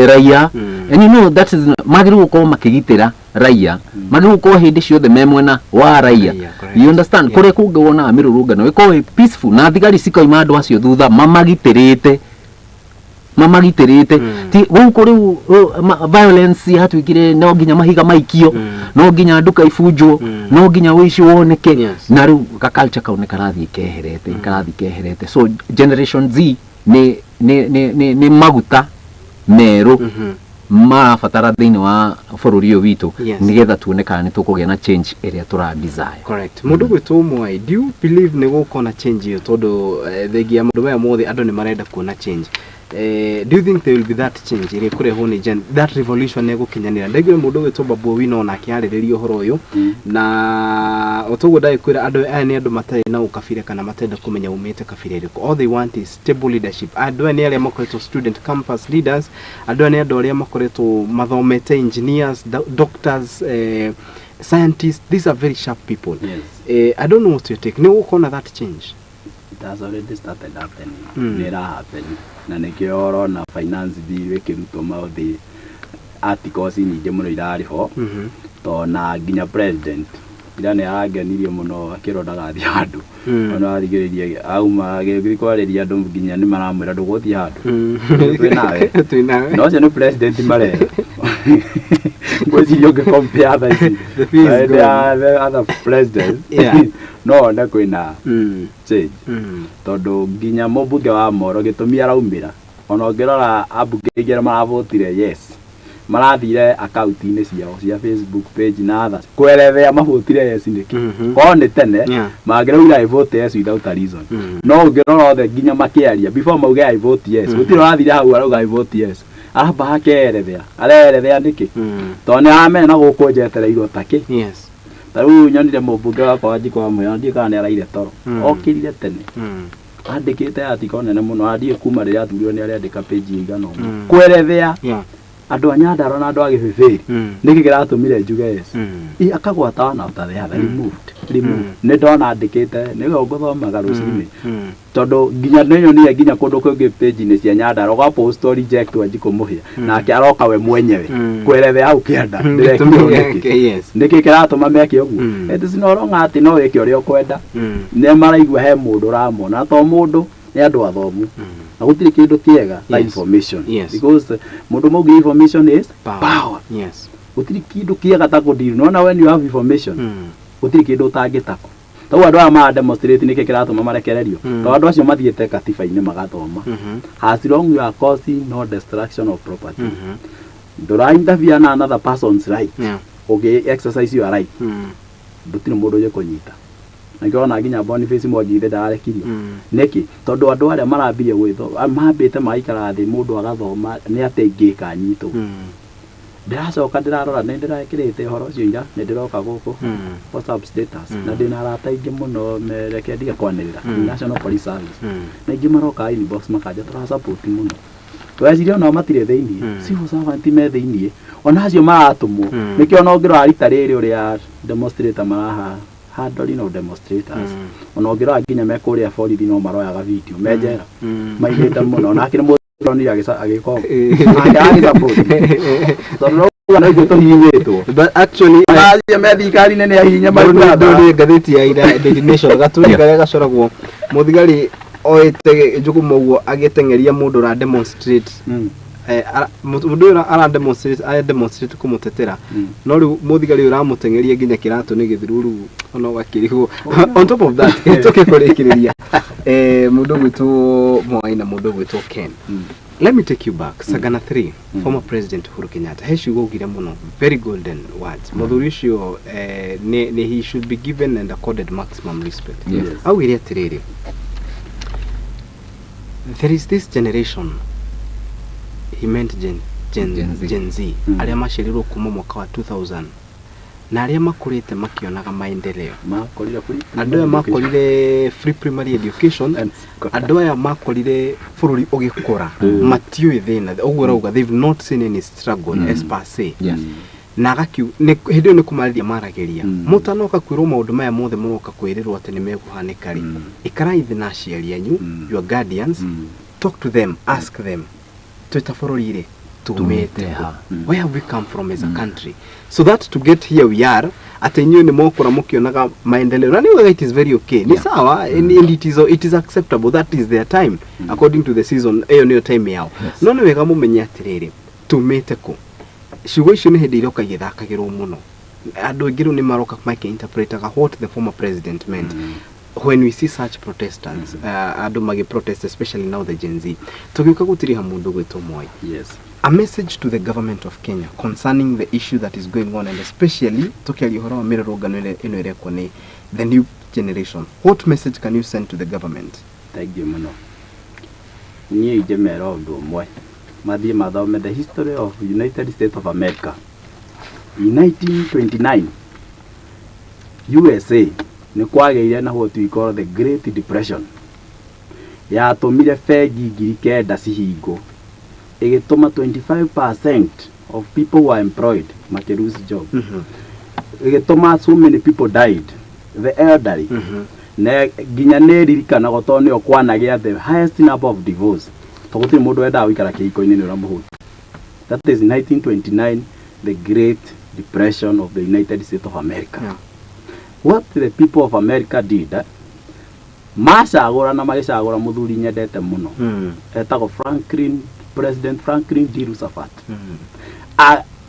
raia and you know that is magiru ko makigitira raia magiru ko hindi ciothe memwena wa raia you understand kure kungona amirurungano iko peaceful na thigari cikoima andu acio thutha mamagitirite ti guku riu violence hatwikire no nginya mahiga maikio no nginya nduka ifunjwo no nginya wici woneke na riu ka culture kaune karathi keherete so generation Z ni maguta meru marabatara thiini wa bururi witu nigetha tuonekana nitukugia na change area tura desire correct mundu gwitu mwai do you believe ni gukona change yo tondu thegia mundu wa mothe andu ni marenda kuona change do you think there will be that change ire kure honi that revolution nego kinyanira ndegwe mundu gwitu Babu Owino na kiariririo horo uyu na otogo dai kwira andu aya ni andu matari na ukafire kana matenda kumenya umete kafire riko all they want is stable leadership andu aya ni aria makoretwo student campus leaders andu aya ni andu aria makoretwo mathomete engineers doctors scientists these are very sharp people I don't know what you take no ukona that change it has already started happening there happen na nikio na finance bill wekiruto mauthi articles nyingi muno irari ho to na nginya president ira ne agenirie muno akirodaga thi handu ona arigiririe auma agikwarĩria andu nginya ni maramwira nduguthi handu twinawe no se no president mare Ngwĩciria ũngĩcompare thaa ici The fee is the other presidents Yeah. no one kwĩna change tondũ nginya mũmbunge wa Moro gĩtũmi araumĩra ona ũngĩrora ambunge aingĩ arĩa maravotire yes marathire akaunti-inĩ ciao cia Facebook page na others kwerethea mavotire yes nĩkĩ korwo nĩ tene Yeah. mangĩraugire I vote yes without a reason no ũngĩrora othe nginya makĩaria before mauge I vote yes gũtirĩ ũrathire hau arauga I vote yes aramba hakerethea arerethea nĩkĩ tondũ nĩaramena gũkũ njetereirwo takĩ Yes. tarĩu nyonire mũmbunge wakwa Wanjikũ wa Mwea ndiĩ kana nĩaraire toro okĩrire tene andĩkĩte article nene mũno andiĩ kuma rĩrĩa athurirwo nĩ arĩandĩka page igana ũmwe kwerethea Yeah. andũ a Nyandarua na andũ a Gĩbĩbĩri nĩkĩ kĩratũmire njuge yes akagwata ona ũtatheatha removed nĩ ndona andĩkĩte nĩwe ngũthomaga rũcinĩ tondũ nginya nĩnyonire nginya kũndũ kũngĩ page-inĩ cia Nyandarua ũgapost reject Wanjikũ Mũhĩa nake aroka we mwenyewe kwerethea hau kĩanda ndĩrekirwo nĩkĩ Yes. nĩkĩ kĩratũma meke ũguo it is no wrong atĩ no wĩke ũrĩa ũkwenda nĩ maraigua he mũndũ ũramona to mũndũ nĩ andũ athomu na gũtirĩ kĩndũ kĩega ta Yes. information Yes. because mũndũ mauge information is Power. Yes. gũtirĩ kĩndũ kĩega ta kũndiru nona when you have information gũtirĩ kĩndũ ũtangĩtako tau andũ aya mara demonstrate nĩkĩ kĩratũma marekererio tondũ andũ acio mathiĩte katiba-inĩ magathoma as long you are causing no destruction of property ndũra interfere na another person's right Yeah. ũgĩ exercise your right gũtirĩ mũndũ ũgĩkũnyita nĩkĩona nginya Boniface Mwangi ithe ndarekirio nĩkĩ tondũ andũ arĩa marambirie gwĩtho mambĩte magaikara thĩ mũndũ agathoma nĩ atĩ ingĩka nyitwo ndĩracoka ndĩrarora nĩ ndĩrekĩrĩte ũhoro ũcio ira nĩ ndĩroka gũkũ WhatsApp status na ndĩna arata aingĩ mũno mereke ndige kwanĩrĩra National Police Service na aingĩ maroka inbox makanja tũrasupport mũno tweciria ona matirĩ thĩinĩ civil servant me thĩinĩ ona acio maratũmwo nĩkĩo ona ũngĩrora rita rĩrĩ ũrĩa demonstrator maraha handling of demonstrators ona ũngĩrora nginya me kũrĩa borithi no maroyaga video menjera maigĩte mũno nake nĩ mũndũ agĩko agĩsupport tondũ no ũguo tũhinyĩtwo But actually, acio me thirikari-inĩ nĩ ahinya ndũrĩ ngathĩti ya ira Daily Nation gatũri karĩa gacoragwo mũthigari oete Njũgũma ũguo agĩteng'eria mũndũ ra demonstrate mũndũ ũyũ ara demonstrate kũmũtetera no rĩu mũthigari ũramũteng'eria nginya kĩratũ nĩ gĩthiruru ona ũgakĩrigwo on top of that tũke kũrĩkĩrĩria mũndũ gwitũ Mwai na mũndũ gwitũ Ken. Let me take you back. Sagana 3, former President Uhuru Kenyatta. He should go give them very golden words. Mũthuri ũcio he should be given and accorded maximum respect. Yes. Au iria tiriri. There is this generation. He meant Gen Z. Arĩa maciarirwo kuma mwaka wa 2000. Na arĩa makurĩte makĩonaga maendeleo. Andũ aya makorire free primary education. Andũ aya makorire bũrũri ũgĩkũra. Matiũĩ thĩna. Ũguo rauga they've not seen any struggle as per se. Yes. Na hĩndĩ ĩyo nĩ kũmarĩria marageria. Mũtanoka kwĩrwo maũndũ maya mothe mũroka kwĩrĩrwo atĩ nĩ megũhanĩka rĩ. Ikarai thĩ na aciari anyu, your guardians, talk to them, ask them. Twĩta bũrũri rĩ. Where have we come from as a country? So that to get here we are, at a new mokora mukionaga maendeleo. Anyway, it is very okay. Ni sawa, and it is acceptable. That is their time, according to the season. Eyo niyo time yao. No ni wega mumenya atiriri. Tumeteko. Ciugo icio nĩ hĩndĩ iroka igĩthakagĩrwo mũno. Andũ aingĩ rĩu nĩ maroka makĩinterpretaga what the former president meant. When we see such protesters, andũ magĩ-protest, especially now the Gen Z, tũgĩũka gũtiriha mũndũ gwĩtwo Mwai. Yes. A message to the government of Kenya concerning the issue that is going on, and especially tukiaria ũhoro wa mĩrũrũngano ĩno ĩrekwo nĩ the new generation. What message can you send to the government? Thank you mũno. Niĩ ingĩmera ũndũ ũmwe mathiĩ mathome the history of United States of America. In 1929 USA nĩ kwagĩire na what we call the Great Depression. Yatũmire bengi 9,000 cihingwo. Igĩtũma 25% of people who are employed make lose job. Igĩtũma so many people died, the elderly. Na nginya nĩ ririkanaga tondũ nĩo kwanagĩa the highest number of divorce. Tondũ gũtirĩ mũndũ wendaga gũikara kĩhiko-inĩ nĩ ũramũhuta. That is 1929, the Great Depression of the United States of America. Yeah. What the people of America did, macagũra na magĩcagũra mũthuri nyendete mũno. Etagwo President Franklin D. Roosevelt.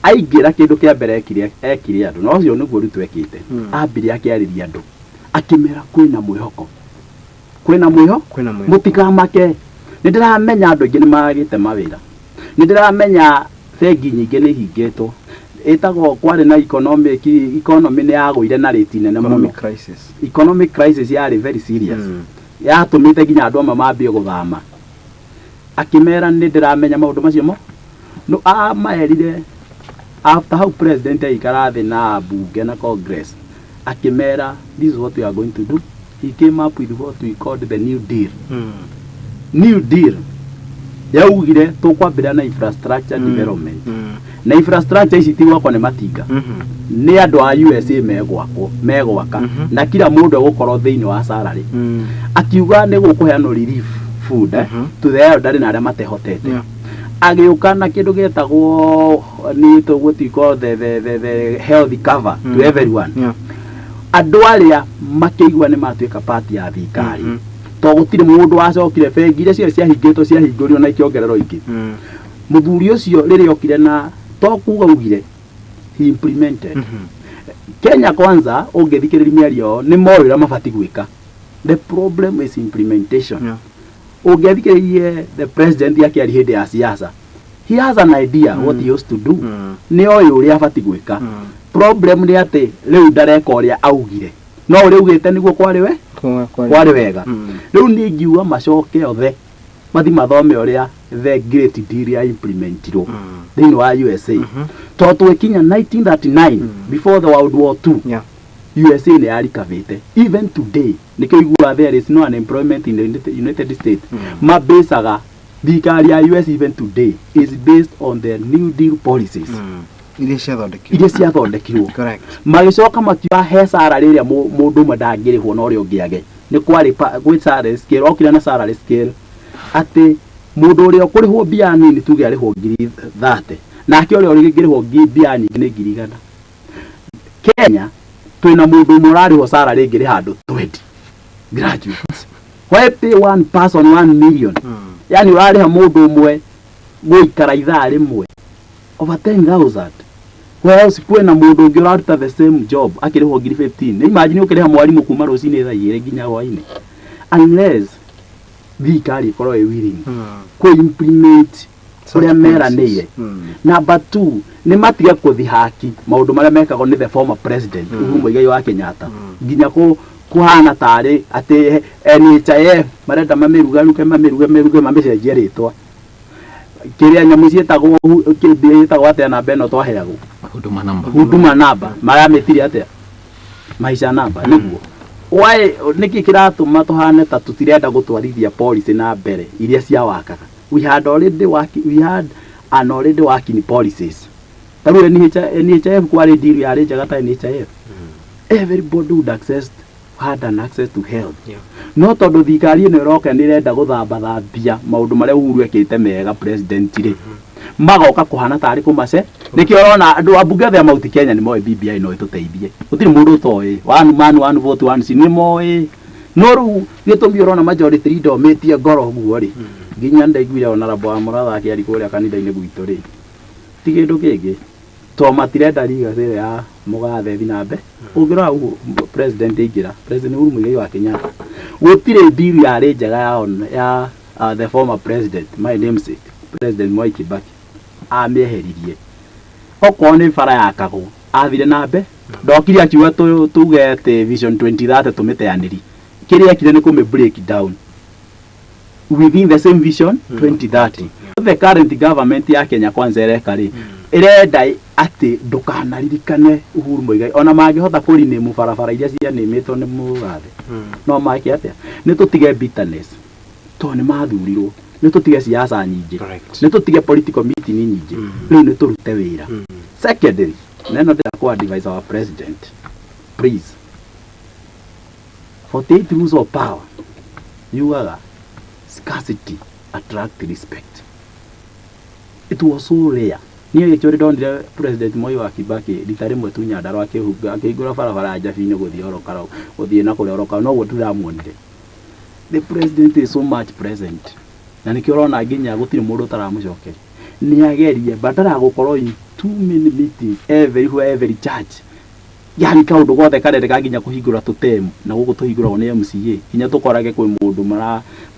aingira kindu kia mbere ekire andu no cio niguo ritu ekite ambire akiariria andu akimera kwina mwihoko mutikamake nindiramenya andu ingi nimagite mawira nindiramenya bengi nyingi ni hingitwo etagwo kwari na economy ni yaguire na rate nene muno economic crisis yari very serious yatumite ginya andu amwe mambie guthama akimera nindiramenya maundu macio mo no amaerire after how president aikara thi na bunge na congress akimera this is what we are going to do. He came up with what we called the new deal. New deal yaugire tukwambira na infrastructure development na infrastructure ici ti gwakwa ni matinga ni andu a USA megwaka na kila mundu egukorwo thiini wa salary akiuga ni gukuheano relief food to the elderly na aria matehotete agiuka na kindu getagwo ni tugutiko the health cover to everyone andu aria makeigua ni matuika party ya thirikari to gutire mundu wacokire bengi iria cio ciahingitwo ciahingũrio na ikiongererwo ingi muthuri ucio riri okire na to kuga ugire he implemented Kenya kwanza ungithikiriria miario ni moyo mabati gwika the problem is implementation ungithikiriria the president yake ari hindi ya siasa he has an idea what he used to do ni oyo uri abati gwika problem ni ati riu ndareka uria augire no uri ugite niguo kwari wega riu ni ngiuga macoke othe mathi mathome uria the great deal ya implementirwo thiini wa USA to twikinya 1939 before the World War II USA ni yarikavite even today nikigua there is no unemployment in the United States mabesaga thirikari ya US even today is based on their new deal policies iria ciathondekirwo magicoka makiuga he salary iria mundu mandangirihwo no ri ungiage ni kwari gwi salary scale okira na salary scale ati mundu uria kurihwo bia nini tuge arihwo 30 nake uria urigirihwo bia nyingi ni 100 Kenya twina mundu murarihwo salary ngiri handu 20 graduates why pay one person 1 million yani urariha mundu umwe guikara ithaa rimwe over 10,000 whereas kwena mundu ungi uraruta the same job akirihwo 15 imagine ukiriha mwarimu kuma rucini thaa 2 nginya hwaini unless thirikari ikorwo willing ku implement uria meranire number 2 ni matige kuthihaki maundu maria mekagwo ni the former president Uhuru Muigai wa Kenyatta nginya kuhana tari ati NHIF marenda mamirugaruke mamicenjie ritwa kiria nyamu cietagwo kietagwo atia na beno twaheagwo huduma namba maria metiri atia maisha namba niguo why niki kiratuma tuhane ta tutirenda gutwarithia policy na mbere iria cia wakaga we had already working policies tabu NHIF kwari deal ya reja ta NHIF everybody would had an access to health no tondu thikari ino iroka nirenda guthambia maundu maria Uhuru ekite mega president ri magoka kuhana tari kumace niki urona andu abunge the Mount Kenya ni moe BBI no ituteithie utiri mundu toi one man one vote one si ni moe no ru gitumi urona majority leader metie ngoro guo ri nginya ndaiguire ona rabo amuratha akiari kuria kanitha-ini gwitu ri ti kindu kingi to matirenda liga ile ya mugathe binambe ungirwa president ingira president Uhuru Muigai wa Kenyatta gutire deal ya rejaga ya the former president my namesake president Mwai Kibaki ameheririe okone fara yakago athire nambe ndokiri akiuga tugete vision 2030 tumiteaniri kiria kire ni kume break down within the same vision 2030 the current government ya Kenya kwanza erekari irenda ati ndukanaririkane Uhuru Muigai ona mangihota kurine mu barabara iria cia nimitwo ni mugathe no maki atia ni tutige bitterness to ni mathurirwo ni tutige siasa nyingi ni tutige political meeting nyingi riu ni turute wira secondary neno ndira kwa advise our president please 48 rules of power you are scarcity attract respect it was so rare niyo chori ndondire president Mwai wa Kibaki ritari mwe tunya ndaro akihuga akigura barabara Jabini guthii orokaro guthii na kuria orokaro no guturamuonire the president is so much present na nikio rona nginya gutire mundu taramucokeria ni agerie badala gukorwo in too many meetings every church yani kaundu gothe karere kaginya kuhingura tutemu na guku tuhinguragwo ni MCA inya tukorage kwi mundu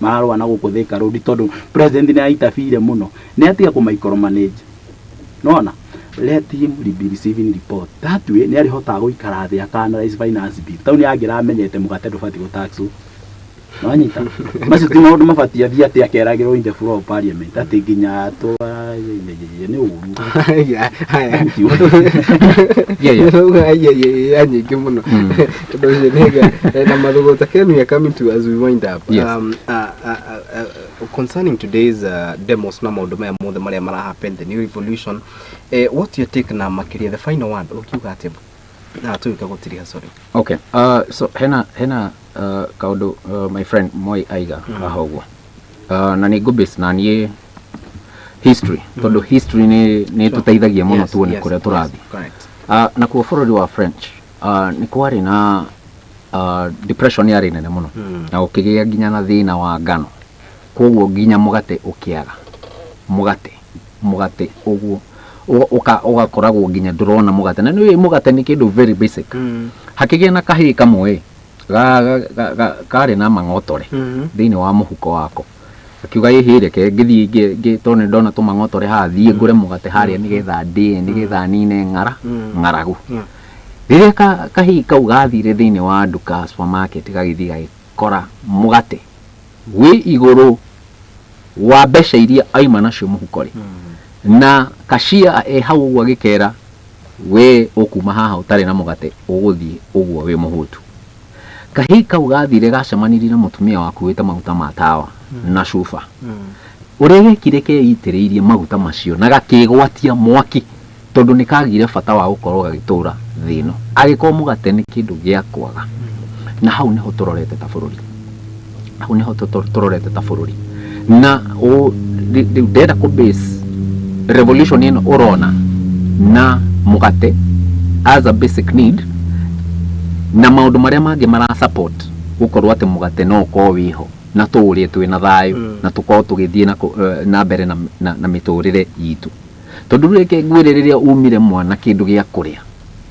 mararwa na guku Thika Road tondu president ni aitafire muno ni atiga ku micromanage nona let him be receiving report that way ni arihota guikara thi akanalyze finance bill tau ni agira amenyete mugate ndubati go tax nonyita macio ti maundu mabati athii ati akeragirwo in the floor of parliament ati nginya to ni uru nyingi muno tondu cio nega na mathugota kenu ya coming to as we wind up. Concerning today's demos na maundu maya mothe maria mara happen the new evolution, what you take na makiria the final one ukiuga ati na tuika gutiria sorry. Okay, so hena kaundu my friend Moi Aiga ahogwo na ni gubis na nie history tondu history ni tuteithagia muno tuone kuria turathi na kwa bururi wa French ni kwari na depression yari nene muno na ukigia nginya na thina wa ngano koguo nginya mugate ukiaga mugate uguo ugakoragwo nginya ndurona mugate na ni mugate ni kindu very basic hakigia na kahi kamwe kare na mangotore thini wa muhuko wako akiuga ihire ke ngithii tone ndona tu mangotore ha thii ngure mugate haria nigetha nigetha nine ngaragu riria kahi kau gathire thini wa nduka supermarket gagithii gakora mugate wi iguru wa besha iria aima nacio muhukore na kashia hau gwa gikera we ukuma haha utari na mugate uguthii uguo we muhutu kahi kau gathire gacemaniri na mutumia waku wita maguta matawa na shufa urege kireke itiriirie maguta macio na gakigwatia mwaki tondu nikagire bata wa gukorwo gagitura thino agiko mugate ni kindu gia kwaga na hau niho turorete ta bururi na ndenda ku base revolution ino urona na mugate as a basic need na maundu maria mangi mara support gukorwo ati mugate no ko wiho na tuurie twina thayu na tukorwo tugithie na mbere na miturire yitu tondu reke ngwiririria umire mwana kindu gia kuria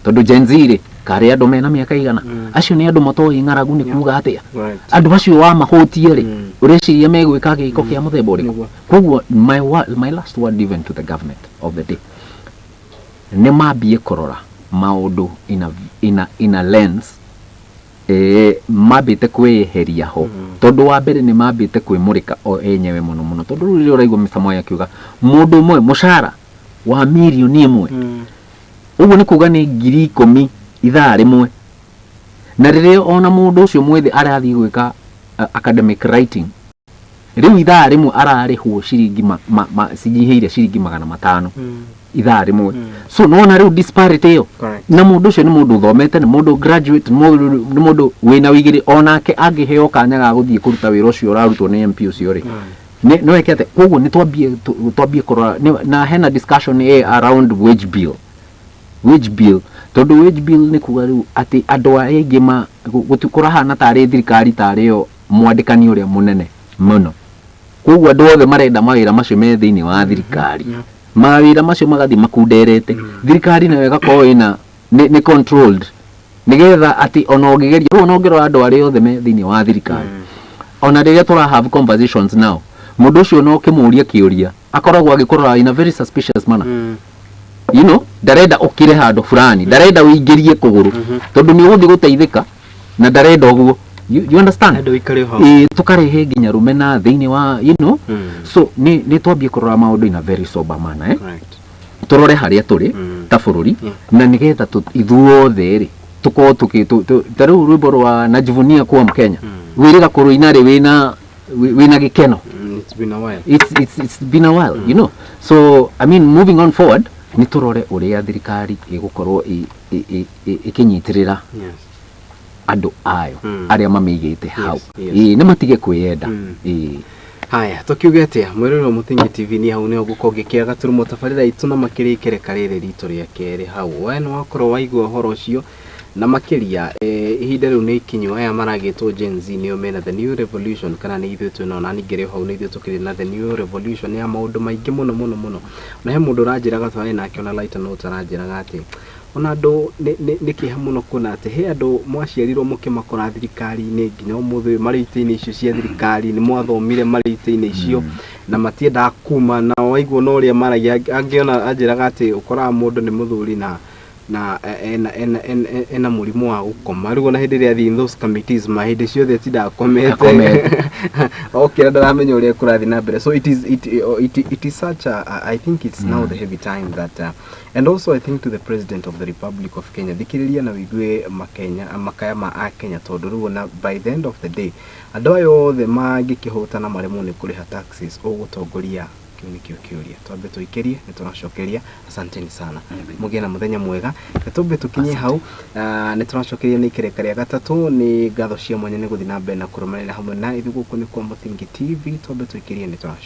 tondu jenzire kare andu mena miaka igana acio ni andu matoi ngaragu ni kuga atia andu acio wa mahotie ri ureciria megwika giko kia muthemba uriku koguo my last word even to the government of the day ne mabie korora maundu in a lens mabite kweheria ho tondu wa mbere ni mabite kwimurika o enyewe muno tondu riri uraigwa misamo ya kiuga mundu mwe mushara wa milioni imwe uguo ni kuga ni 10,000 ithaa rimwe na riri ona mundu ucio mwethi arathi gwika academic writing riu ithaa rimwe ararihwo ciringi cinyihire ciringi 500 ithaa rimwe so nona riu disparity yo na mundu ucio ni mundu thomete ni mundu graduate ni mundu wina wigiri onake angiheo kanya ga guthie kuruta wira ucio urarutwo ni MP ucio ri no wekete koguo ni twambie korora na hena discussion around wage bill tondu wage bill ni kuga riu ati andu aingi gutikura hana tari thirikari tari yo mwandikani uria munene muno koguo andu othe marenda mawira macio me thiini wa thirikari mawira macio magathi makunderete thirikari nayo igakorwo ina ni controlled nigetha ati ona ongigeria ru ona ngero andu ari othe me thiini wa thirikari ona riria tura have conversations now mundu ucio no kimuria kiuria akoragwo agikorora in a very suspicious manner you know darenda ukire handu fulani darenda uingirie kuguru tondu ni uguthi guteithika na darenda uguo you understand tukarehe nginya rumena thiini wa you know so ni twambie kurora maundu in a very sober manner turore haria turi ta bururi na nigetha ithuothe ri tuko taru rwimbo rwa najivunia kuwa Mkenya wiriga kuru inari wina gikeno it's been a while you know so I mean moving on forward ni turore uria thirikari igukorwo ikinyitirira andu ayo aria mamigite hau ni matige kwiyenda haya tukiugetia mwiriro Muthingi TV ni hau ni ugukogikia gaturumo tabarira itu na makirikire karere ritu ria keri hau wena wakorwo waigua horo cio na makiria ihinda riu ni ikinyo aya maragitwo Gen Z nio mena the new revolution kana ni ithu tunona ningire hau ni ithu tukiri na the new revolution ya maundu maingi muno na he mundu ranjiraga twari nake ona light note ranjiraga ati ona andu ni kiha muno kuna ati he andu mwaciarirwo mukimakora thirikari-ini nginya umuthe marite-ini icio cia thirikari ni mwathomire marite-ini icio na matienda kuma na waigwo no ria maragia angiona anjiraga ati ukora mundu ni muthuri na ena murimu wa gukoma rigo na hindi ria in those committees ma hindi ciothe tidakomete okay ndaramenya uria kurathi na mbere so it is such a I think it's now the heavy time that and also I think to the president of the Republic of Kenya thikiriria na wigue makaya ma Kenya tondu rigo na by the end of the day andu ayo the mangikihutana maremo ni kuriha taxes ugutongoria nikio kiuria twambe tuikirie ni tunacokeria asanteni sana mugie na muthenya mwega tumbe tukinye hau ni tunacokeria ni kireka ria gatatu ni ngatho cia mwanya ni guthina mbere na kurumanira hamwe na ithuguku ni kwa Muthingi TV twambe tuikirie ni tunacokeria